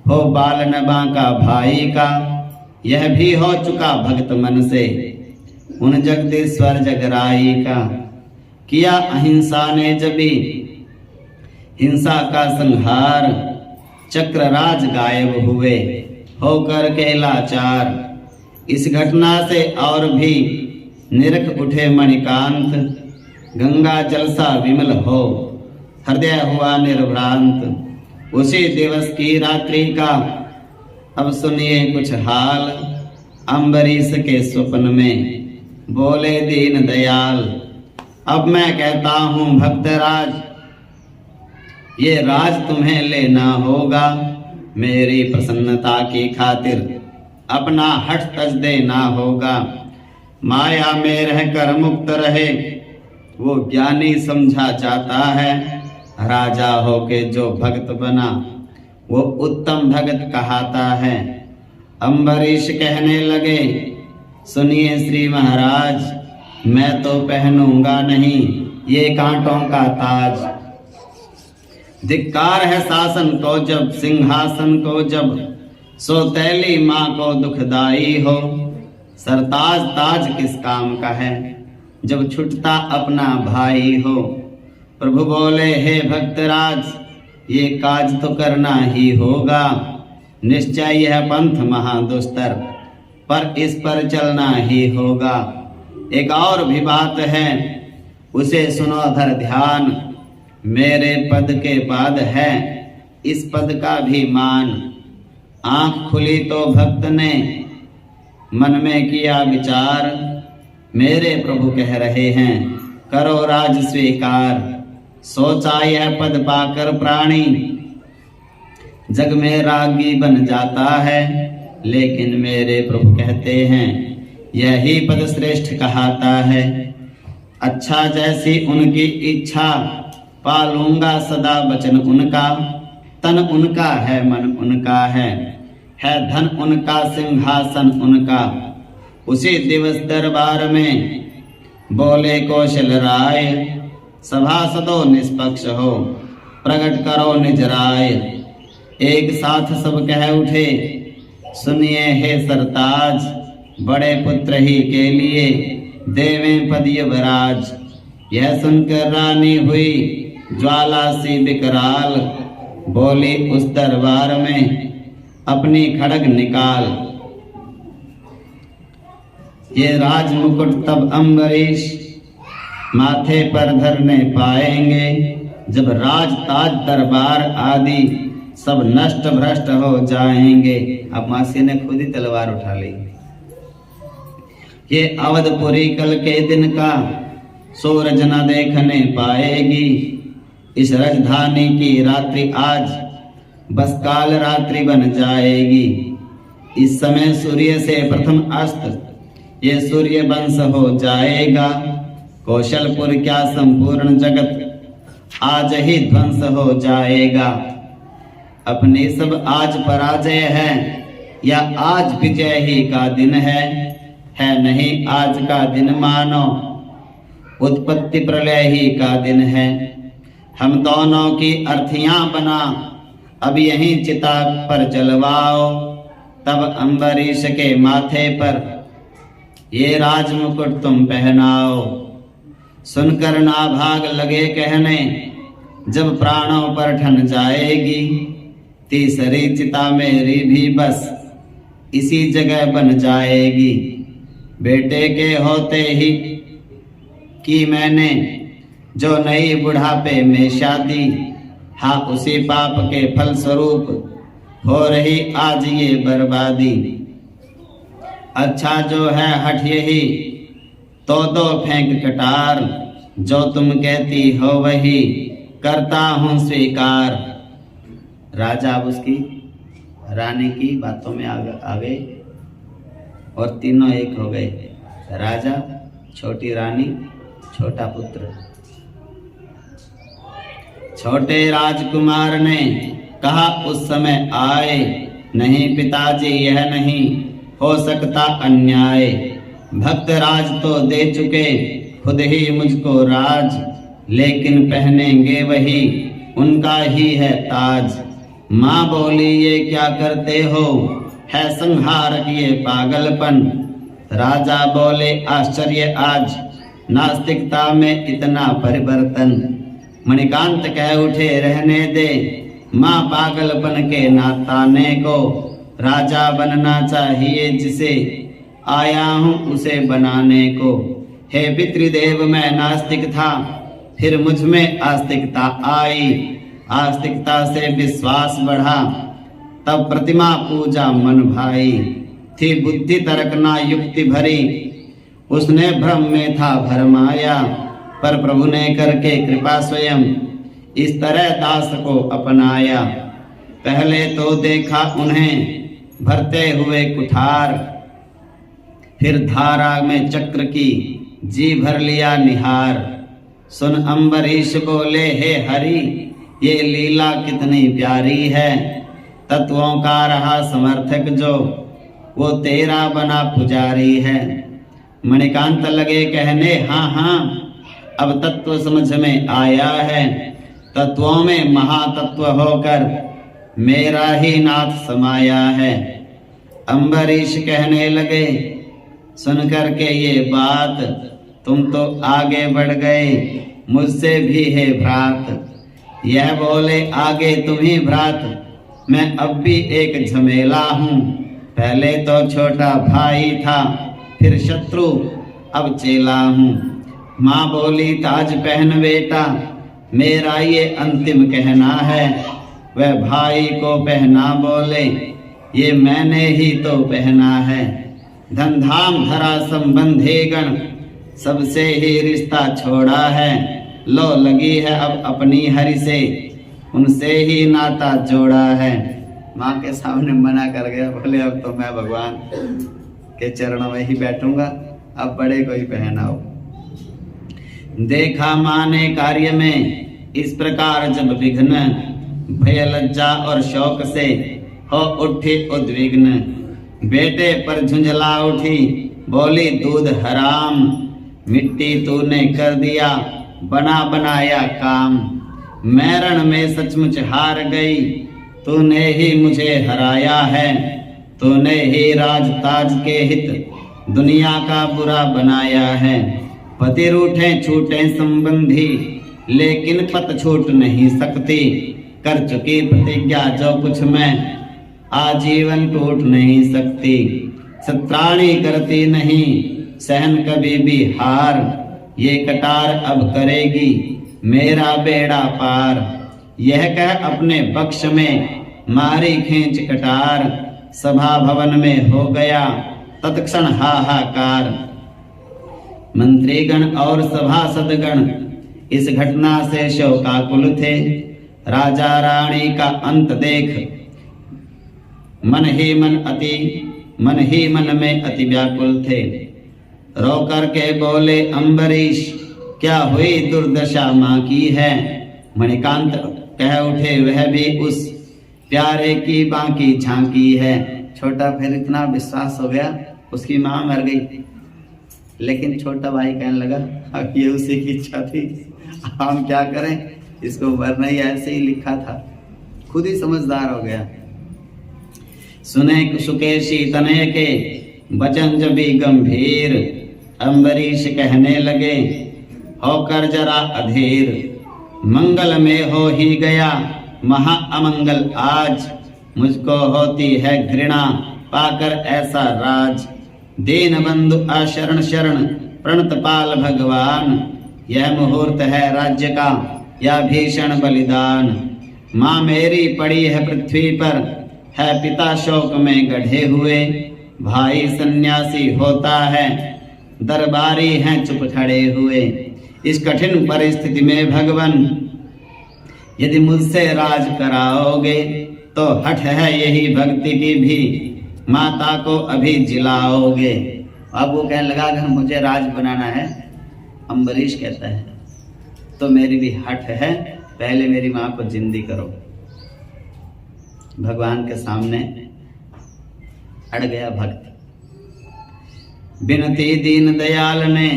हो बाल नबा का भाई का। यह भी हो चुका भक्त मन से उन जगदीश्वर जगराई का। किया अहिंसा ने जबी हिंसा का संहार, चक्रराज गायब हुए होकर के लाचार। इस घटना से और भी निरख उठे मणिकांत, गंगा जल सा विमल हो हृदय हुआ निर्भ्रांत। उसी दिवस की रात्रि का अब सुनिए कुछ हाल, अम्बरीश के स्वप्न में बोले दीन दयाल। अब मैं कहता हूँ भक्तराज, ये राज तुम्हें लेना होगा। मेरी प्रसन्नता की खातिर अपना हठ तज देना होगा। माया में रहकर मुक्त रहे वो ज्ञानी समझा जाता है। राजा होके जो भक्त बना वो उत्तम भगत कहाता है। अम्बरीश कहने लगे, सुनिए श्री महाराज, मैं तो पहनूंगा नहीं ये कांटों का ताज। धिक्कार है शासन को जब, सिंहासन को जब, सौतेली माँ को दुखदाई हो। सरताज ताज किस काम का है जब छुटता अपना भाई हो। प्रभु बोले, हे भक्तराज, ये काज तो करना ही होगा। निश्चय यह पंथ महादुस्तर, पर इस पर चलना ही होगा। एक और भी बात है, उसे सुनो धर ध्यान। मेरे पद के बाद है इस पद का भी मान। आंख खुली तो भक्त ने मन में किया विचार। मेरे प्रभु कह रहे हैं, करो राज स्वीकार। सोचा यह पद पाकर प्राणी जग में रागी बन जाता है। लेकिन मेरे प्रभु कहते हैं, यही पद श्रेष्ठ कहाता है। अच्छा जैसी उनकी इच्छा, पालूंगा सदा वचन उनका। तन उनका है, मन उनका है धन उनका, सिंहासन उनका। उसी दिवस दरबार में बोले कौशल राय, सभासदों निष्पक्ष हो, प्रकट करो निज राय। एक साथ सब कह उठे, सुनिए हे सरताज, बड़े पुत्र ही के लिए देवें पद युवराज। यह सुनकर रानी हुई ज्वाला सी विकराल, बोली उस दरबार में अपनी खड़ग निकाल। ये राज मुकुट तब अम्बरीश माथे पर धरने पाएंगे, जब राज ताज दरबार आदि सब नष्ट भ्रष्ट हो जाएंगे। अब मासी ने खुद ही तलवार उठा ली। ये अवधपुरी कल के दिन का सूरज न देखने पाएगी। इस राजधानी की रात्रि आज बस काल रात्रि बन जाएगी। इस समय सूर्य से प्रथम अस्त ये सूर्य वंश हो जाएगा। कौशलपुर क्या संपूर्ण जगत आज ही ध्वंस हो जाएगा। अपने सब आज पराजय है या आज विजय ही का दिन है नहीं आज का दिन मानो उत्पत्ति प्रलय ही का दिन है। हम दोनों की अर्थियां बना अब यहीं चिता पर जलवाओ, तब अम्बरीश के माथे पर ये राज मुकुट तुम पहनाओ। सुनकर ना भाग लगे कहने, जब प्राणों पर ठन जाएगी, तीसरी चिता मेरी भी बस इसी जगह बन जाएगी। बेटे के होते ही की मैंने जो नई बुढ़ापे में शादी, हाँ उसी पाप के फल स्वरूप हो रही आज ये बर्बादी। अच्छा जो है हट यही तो दो फेंक कटार, जो तुम कहती हो वही करता हूं स्वीकार। राजा अब उसकी रानी की बातों में आ गए और तीनों एक हो गए, राजा, छोटी रानी, छोटा पुत्र। छोटे राजकुमार ने कहा उस समय आए, नहीं पिताजी यह नहीं हो सकता अन्याय। भक्त राज तो दे चुके खुद ही मुझको राज, लेकिन पहनेंगे वही उनका ही है ताज। माँ बोली ये क्या करते हो, है संहारक ये पागलपन। राजा बोले आश्चर्य आज नास्तिकता में इतना परिवर्तन। मणिकांत कह उठे रहने दे, माँ पागलपन के नाताने को। राजा बनना चाहिए जिसे आया हूँ उसे बनाने को। हे पितृदेव मैं नास्तिक था, फिर मुझ में आस्तिकता आई। आस्तिकता से विश्वास बढ़ा, तब प्रतिमा पूजा मन भाई। थी बुद्धि तर्क ना युक्ति भरी, उसने भ्रम में था भरमाया। पर प्रभु ने करके कृपा स्वयं इस तरह दास को अपनाया। पहले तो देखा उन्हें भरते हुए कुठार, फिर धारा में चक्र की जी भर लिया निहार। सुन अम्बरीश बोले हे हरि, ये लीला कितनी प्यारी है। तत्वों का रहा समर्थक जो, वो तेरा बना पुजारी है। मणिकांत लगे कहने हाँ हाँ, अब तत्व समझ में आया है। तत्वों में महातत्व होकर मेरा ही नाथ समाया है। अम्बरीश कहने लगे सुनकर के ये बात, तुम तो आगे बढ़ गए मुझसे भी है भ्रात। यह बोले आगे तुम ही भ्रात, मैं अब भी एक झमेला हूँ। पहले तो छोटा भाई था, फिर शत्रु, अब चेला हूँ। माँ बोली ताज पहन बेटा, मेरा ये अंतिम कहना है। वह भाई को पहना बोले, ये मैंने ही तो पहना है। धनधाम धरा संबंधी गण, सबसे ही रिश्ता छोड़ा है। लो लगी है अब अपनी हरि से, उनसे ही नाता जोड़ा है। माँ के सामने मना कर गया, बोले अब तो मैं भगवान के चरणों में ही बैठूंगा, अब बड़े को ही पहनाओ। देखा माँ ने कार्य में इस प्रकार जब विघ्न, भय लज्जा और शोक से हो उठी उद्विग्न। बेटे पर झुंझला उठी, बोली दूध हराम, मिट्टी तूने कर दिया बना बनाया काम। मैं रण में सचमुच हार गई, तूने ही मुझे हराया है। तूने ही राज ताज के हित दुनिया का बुरा बनाया है। पति रूठे छूटे संबंधी, लेकिन पत छूट नहीं सकती। कर चुकी प्रतिज्ञा जो कुछ मैं, आजीवन टूट नहीं सकती। सत्राणी करती नहीं सहन कभी भी हार, ये कटार अब करेगी मेरा बेड़ा पार। यह कह अपने पक्ष में मारी खींच कटार, सभा भवन में हो गया तत्क्षण हाहाकार। मंत्रीगण और सभासदगण इस घटना से शोकाकुल थे। राजा रानी का अंत देख मन ही मन में अति व्याकुल थे। रो करके बोले अम्बरीश, क्या हुई दुर्दशा माँ की है। मणिकांत कह उठे, वह भी उस प्यारे की बाकी झांकी है। छोटा फिर इतना विश्वास हो गया, उसकी माँ मर गई, लेकिन छोटा भाई कहने लगा अब ये उसी की इच्छा थी, हम क्या करें, इसको मरना ही ऐसे ही लिखा था। खुद ही समझदार हो गया। सुने सुकेशी तनय के वचन जब भी गंभीर, अम्बरीश कहने लगे होकर जरा अधीर। मंगल में हो ही गया महा अमंगल आज, मुझको होती है घृणा पाकर ऐसा राज। दीन बंधु अशरण शरण प्रणत पाल भगवान, यह मुहूर्त है राज्य का या भीषण बलिदान। माँ मेरी पड़ी है पृथ्वी पर, है पिता शोक में गढ़े हुए। भाई सन्यासी होता है, दरबारी हैं चुप खड़े हुए। इस कठिन परिस्थिति में भगवान यदि मुझसे राज कराओगे, तो हठ है यही भक्ति की भी, माता को अभी जिलाओगे। अब वो कहने लगा अगर मुझे राज बनाना है, अम्बरीश कहता है, तो मेरी भी हठ है, पहले मेरी माँ को जिंदी करो। भगवान के सामने अड़ गया भक्त। बिनती दीन दयाल ने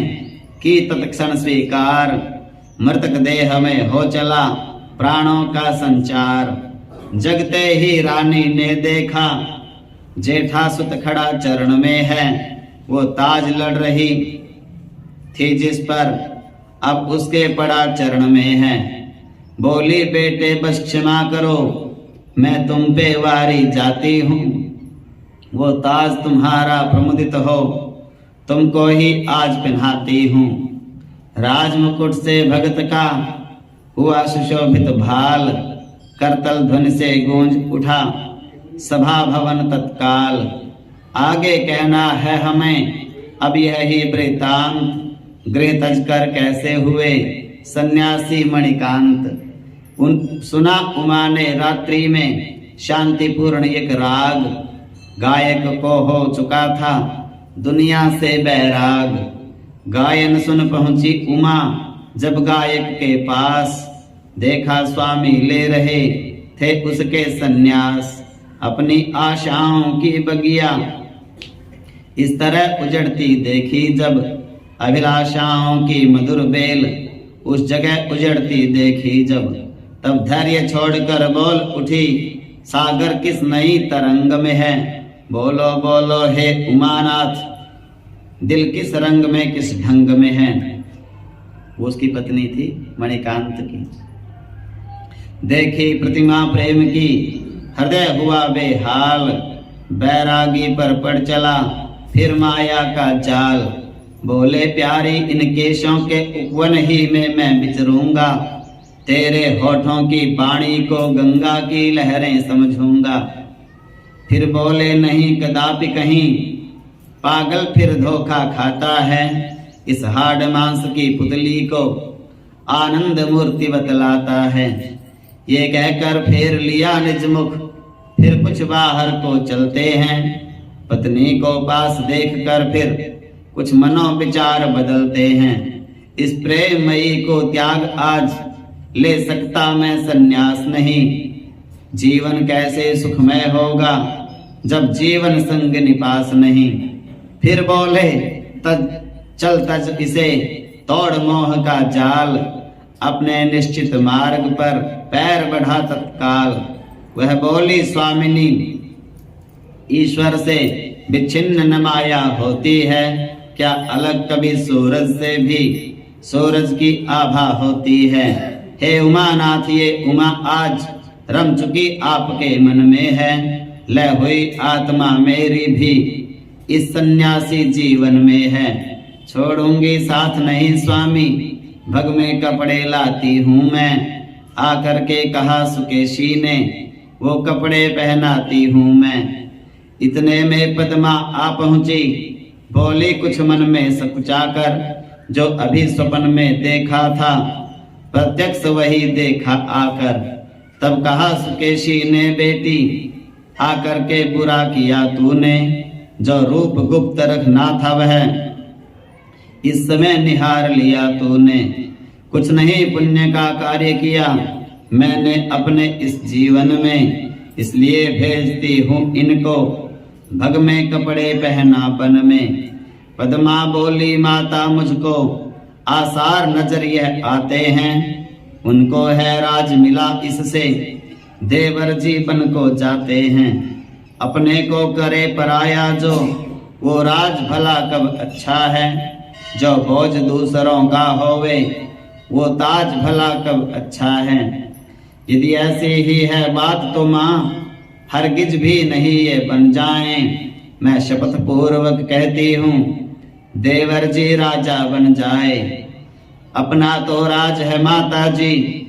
की तत्क्षण स्वीकार, मृतक देह में हो चला प्राणों का संचार। जगते ही रानी ने देखा जेठा सुत खड़ा चरण में है, वो ताज लड़ रही थी जिस पर अब उसके पड़ा चरण में है। बोली बेटे बस क्षमा करो, मैं तुम पे वारी जाती हूँ। वो ताज तुम्हारा प्रमुदित हो, तुमको ही आज पहनाती हूँ। राज मुकुट से भगत का हुआ सुशोभित भाल, करतल ध्वनि से गूंज उठा सभा भवन तत्काल। आगे कहना है हमें अब यही वृतांत, गृह तज कर कैसे हुए सन्यासी मणिकांत। सुना उमा ने रात्रि में शांतिपूर्ण एक राग, गायक को हो चुका था दुनिया से बैराग। गायन सुन पहुंची उमा जब गायक के पास, देखा स्वामी ले रहे थे उसके सन्यास। अपनी आशाओं की बगिया इस तरह उजड़ती देखी जब, अभिलाषाओं की मधुर बेल उस जगह उजड़ती देखी जब। तब धैर्य छोड़कर बोल उठी, सागर किस नई तरंग में है। बोलो बोलो हे उमानाथ, दिल किस रंग में किस ढंग में है। वो उसकी पत्नी थी मणिकांत की। देखी प्रतिमा प्रेम की हृदय हुआ बेहाल, बैरागी पर पड़ चला फिर माया का जाल। बोले प्यारी इन केशों के उपवन ही में मैं विचरूंगा, तेरे होठों की पानी को गंगा की लहरें समझूंगा। फिर बोले नहीं कदापि कहीं, पागल फिर धोखा खाता है। इस हाड़ मांस की पुतली को आनंद मूर्ति बतलाता है। ये कहकर फेर लिया निज मुख, फिर कुछ बाहर को चलते हैं। पत्नी को पास देखकर फिर कुछ मनोविचार बदलते हैं। इस प्रेममयी को त्याग आज ले सकता मैं सन्यास नहीं। जीवन कैसे सुखमय होगा जब जीवन संग निपास नहीं। फिर बोले चल तज इसे तोड़ मोह का जाल, अपने निश्चित मार्ग पर पैर बढ़ा तत्काल। वह बोली स्वामिनी, ईश्वर से विच्छिन्न न माया होती है, क्या अलग कभी सूरज से भी सूरज की आभा होती है। हे उमानाथ, ये उमा आज रम चुकी आपके मन में है, लय हुई आत्मा मेरी भी इस सन्यासी जीवन में है। छोड़ूंगी साथ नहीं स्वामी, भग में कपड़े लाती हूँ मैं, आकर के कहा सुकेशी ने, वो कपड़े पहनाती हूँ मैं। इतने में पद्मा आ पहुंची, बोली कुछ मन में सकुचाकर, जो अभी स्वप्न में देखा था प्रत्यक्ष वही देखा आकर। तब कहा सुकेशी ने, बेटी आकर के बुरा किया तूने, जो रूप गुप्त रखना था वह इस समय निहार लिया तूने। कुछ नहीं पुण्य का कार्य किया मैंने अपने इस जीवन में, इसलिए भेजती हूँ इनको भग में कपड़े पहनापन में। पद्मा बोली, माता मुझको आसार नजर यह आते हैं, उनको है राज मिला इससे, देवर जीवन को जाते हैं। अपने को करे पराया जो, वो राज भला कब अच्छा है, जो बोझ दूसरों का होवे, वो ताज भला कब अच्छा है। यदि ऐसी ही है बात तो माँ, हरगिज भी नहीं ये बन जाएं, मैं शपथ पूर्वक कहती हूँ देवर जी राजा बन जाए। अपना तो राज है माता जी,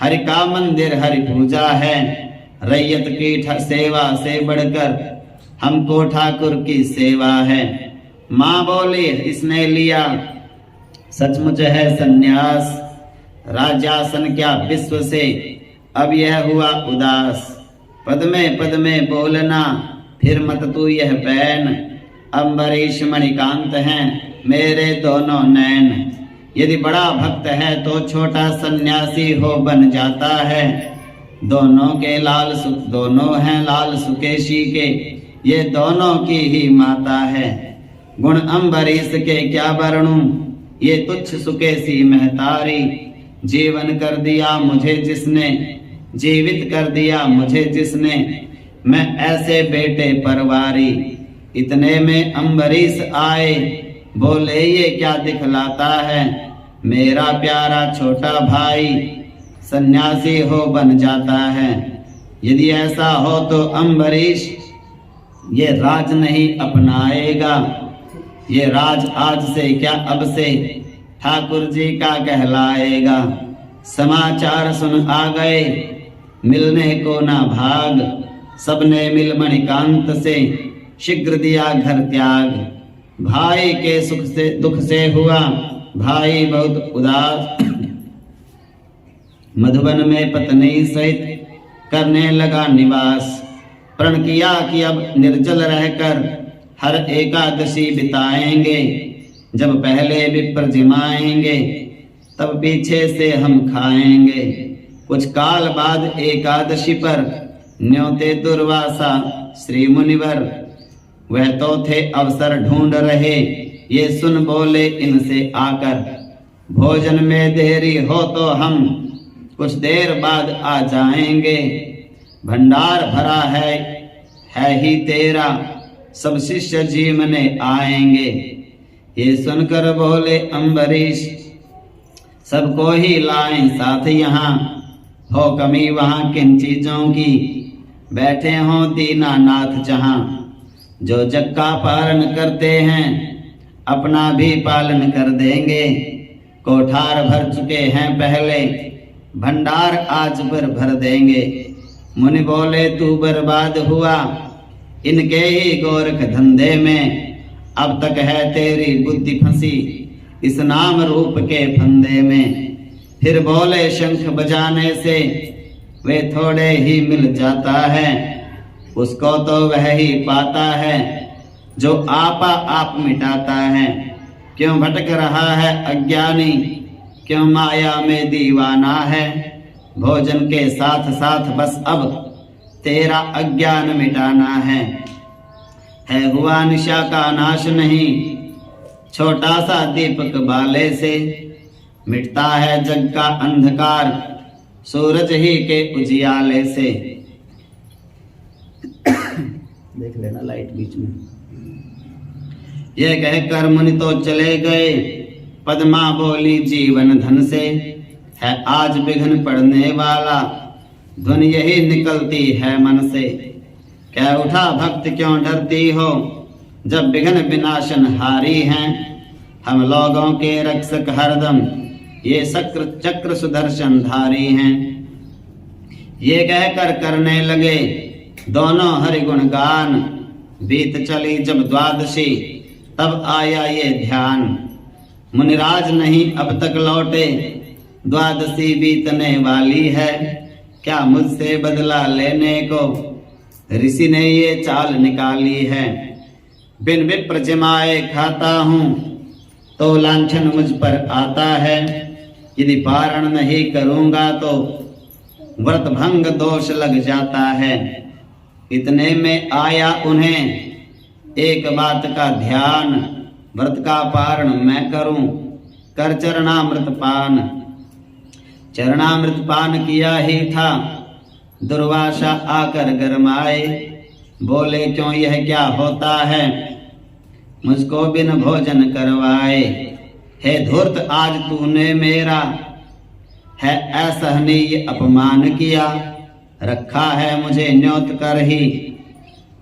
हरि का मंदिर हरि पूजा है, रैयत की सेवा से बढ़कर हमको ठाकुर की सेवा है। माँ बोली, इसने लिया सचमुच है सन्यास, राजासन क्या विश्व से अब यह हुआ उदास। पद में बोलना फिर मत तू यह बैन, अम्बरीश मणिकांत हैं मेरे दोनों नैन। यदि बड़ा भक्त है तो छोटा सन्यासी हो बन जाता है, दोनों के लाल दोनों हैं लाल सुकेशी के, ये दोनों की ही माता है। गुण अम्बरीश के क्या वर्णूं, ये तुच्छ सुकेशी महतारी, जीवन कर दिया मुझे जिसने, जीवित कर दिया मुझे जिसने, मैं ऐसे बेटे परवारी। इतने में अम्बरीश आए, बोले ये क्या दिखलाता है, मेरा प्यारा छोटा भाई सन्यासी हो बन जाता है। यदि ऐसा हो तो अम्बरीश ये राज नहीं अपनाएगा, ये राज आज से क्या अब से ठाकुर जी का कहलाएगा। समाचार सुन आ गए मिलने को ना भाग, सबने मिल मणिकांत से शीघ्र दिया घर त्याग। भाई के सुख से दुख से हुआ भाई बहुत उदास, मधुबन में पत्नी सहित करने लगा निवास। प्रण किया कि अब निर्जल रहकर हर एकादशी बिताएंगे, जब पहले विप्र जिमाएंगे तब पीछे से हम खाएंगे। कुछ काल बाद एकादशी पर न्योते दुर्वासा श्री मुनिवर, वह तो थे अवसर ढूंढ रहे, ये सुन बोले इनसे आकर, भोजन में देरी हो तो हम कुछ देर बाद आ जाएंगे। भंडार भरा है ही तेरा, सब शिष्य जीवने आएंगे। ये सुनकर बोले अम्बरीश, सबको ही लाएं साथ यहाँ, हो कमी वहाँ किन चीजों की, बैठे हों दीनानाथ जहाँ। जो जग का पालन करते हैं अपना भी पालन कर देंगे, कोठार भर चुके हैं पहले, भंडार आज भर देंगे। मुनि बोले तू बर्बाद हुआ इनके ही गोरख धंधे में, अब तक है तेरी बुद्धि फंसी इस नाम रूप के फंदे में। फिर बोले शंख बजाने से वे थोड़े ही मिल जाता है, उसको तो वह ही पाता है जो आपा आप मिटाता है। क्यों भटक रहा है अज्ञानी, क्यों माया में दीवाना है, भोजन के साथ साथ बस अब तेरा अज्ञान मिटाना है। हुआ निशा का नाश नहीं, छोटा सा दीपक बाले से मिटता है जग का अंधकार, सूरज ही के उजियाले से। देख लेना लाइट बीच में। ये कहकर मुनि तो चले गए, पद्मा बोली जीवन धन से है आज विघ्न पड़ने वाला, धुन यही निकलती है मन से। क्या उठा भक्त क्यों डरती हो, जब विघ्न विनाशन हारी हैं हम लोगों के रक्षक हरदम, ये चक्र चक्र सुदर्शन धारी हैं। ये कहकर करने लगे दोनों हरि गुण गान, बीत चली जब द्वादशी तब आया ये ध्यान। मुनिराज नहीं अब तक लौटे, द्वादशी बीतने वाली है, क्या मुझसे बदला लेने को ऋषि ने ये चाल निकाली है। बिन विप्र जमाए खाता हूँ तो लांछन मुझ पर आता है, यदि पारण नहीं करूंगा तो व्रत भंग दोष लग जाता है। इतने में आया उन्हें एक बात का ध्यान, व्रत का पारण मैं करूं कर चरणामृत पान। चरणामृत पान किया ही था, दुर्वासा आकर गरमाए, बोले क्यों यह क्या होता है, मुझको बिन भोजन करवाए। हे धूर्त आज तूने मेरा है असहनीय अपमान किया, रखा है मुझे न्योत कर ही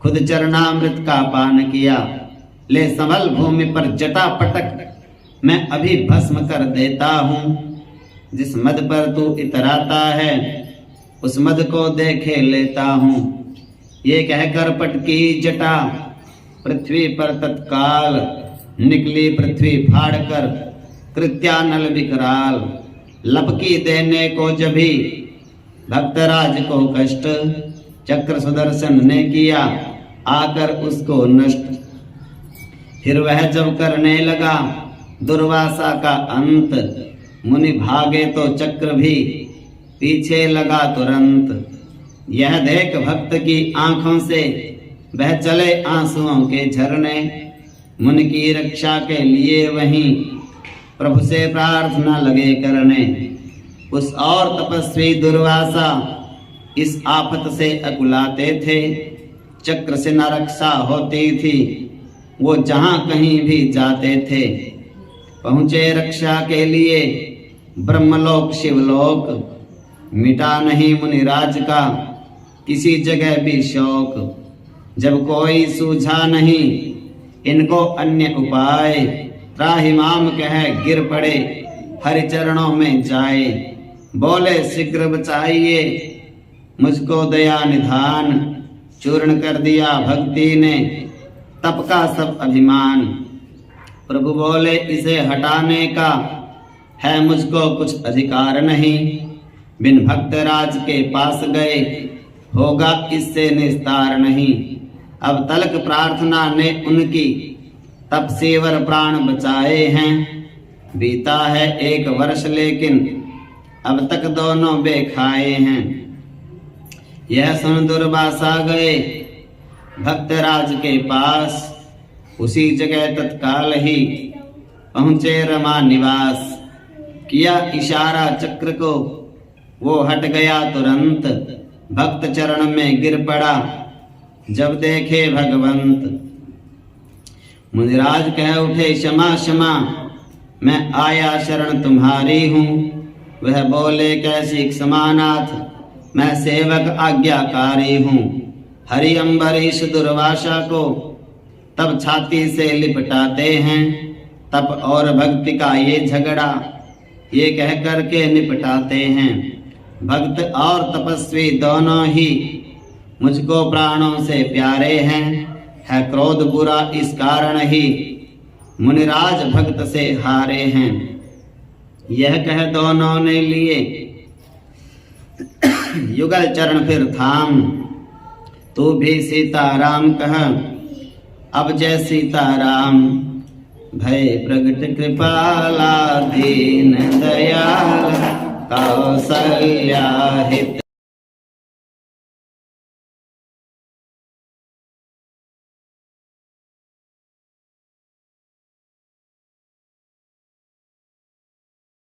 खुद चरणामृत का पान किया। ले संभल भूमि पर जटा पटक मैं अभी भस्म कर देता हूँ, जिस मद पर तू इतराता है उस मद को देखे लेता हूँ। ये कहकर पटकी जटा पृथ्वी पर तत्काल, निकली पृथ्वी फाड़कर कृत्यानल विकराल। लपकी देने को जभी भक्तराज को कष्ट, चक्र सुदर्शन ने किया आकर उसको नष्ट। फिर वह जब करने लगा दुर्वासा का अंत, मुनि भागे तो चक्र भी पीछे लगा तुरंत। यह देख भक्त की आंखों से बह चले आंसुओं के झरने, मुनि की रक्षा के लिए वहीं प्रभु से प्रार्थना लगे करने। उस और तपस्वी दुर्वासा इस आफत से अकुलाते थे, चक्र से न रक्षा होती थी, वो जहां कहीं भी जाते थे। पहुंचे रक्षा के लिए ब्रह्मलोक शिवलोक, मिटा नहीं मुनिराज का किसी जगह भी शौक। जब कोई सूझा नहीं इनको अन्य उपाय, त्राहिमाम कह गिर पड़े हरि चरणों में जाए। बोले शीघ्र बचाइए मुझको दया निधान, चूर्ण कर दिया भक्ति ने तप का सब अभिमान। प्रभु बोले इसे हटाने का है मुझको कुछ अधिकार नहीं, बिन भक्तराज के पास गए होगा इससे निस्तार नहीं। अब तलक प्रार्थना ने उनकी तप सेवर प्राण बचाए हैं, बीता है 1 वर्ष लेकिन अब तक दोनों बेखाए हैं। यह सुन दुर्वासा गए भक्तराज के पास, उसी जगह तत्काल ही पहुंचे रमा निवास। किया इशारा चक्र को वो हट गया तुरंत, भक्त चरण में गिर पड़ा जब देखे भगवंत। मुनिराज कह उठे क्षमा क्षमा मैं आया शरण तुम्हारी हूँ। वह बोले कैसी क्षमानाथ मैं सेवक आज्ञाकारी हूँ। हरि अम्बरीश दुर्वासा को तब छाती से लिपटाते हैं, तप और भक्ति का ये झगड़ा ये कह करके निपटाते हैं। भक्त और तपस्वी दोनों ही मुझको प्राणों से प्यारे हैं, है क्रोध बुरा इस कारण ही मुनिराज भक्त से हारे हैं। यह कह दोनों ने लिए युगल चरण फिर थाम, तू भी सीताराम कह अब जय सीताराम। भय प्रगट कृपाला दीन दयाल कौसल्या हित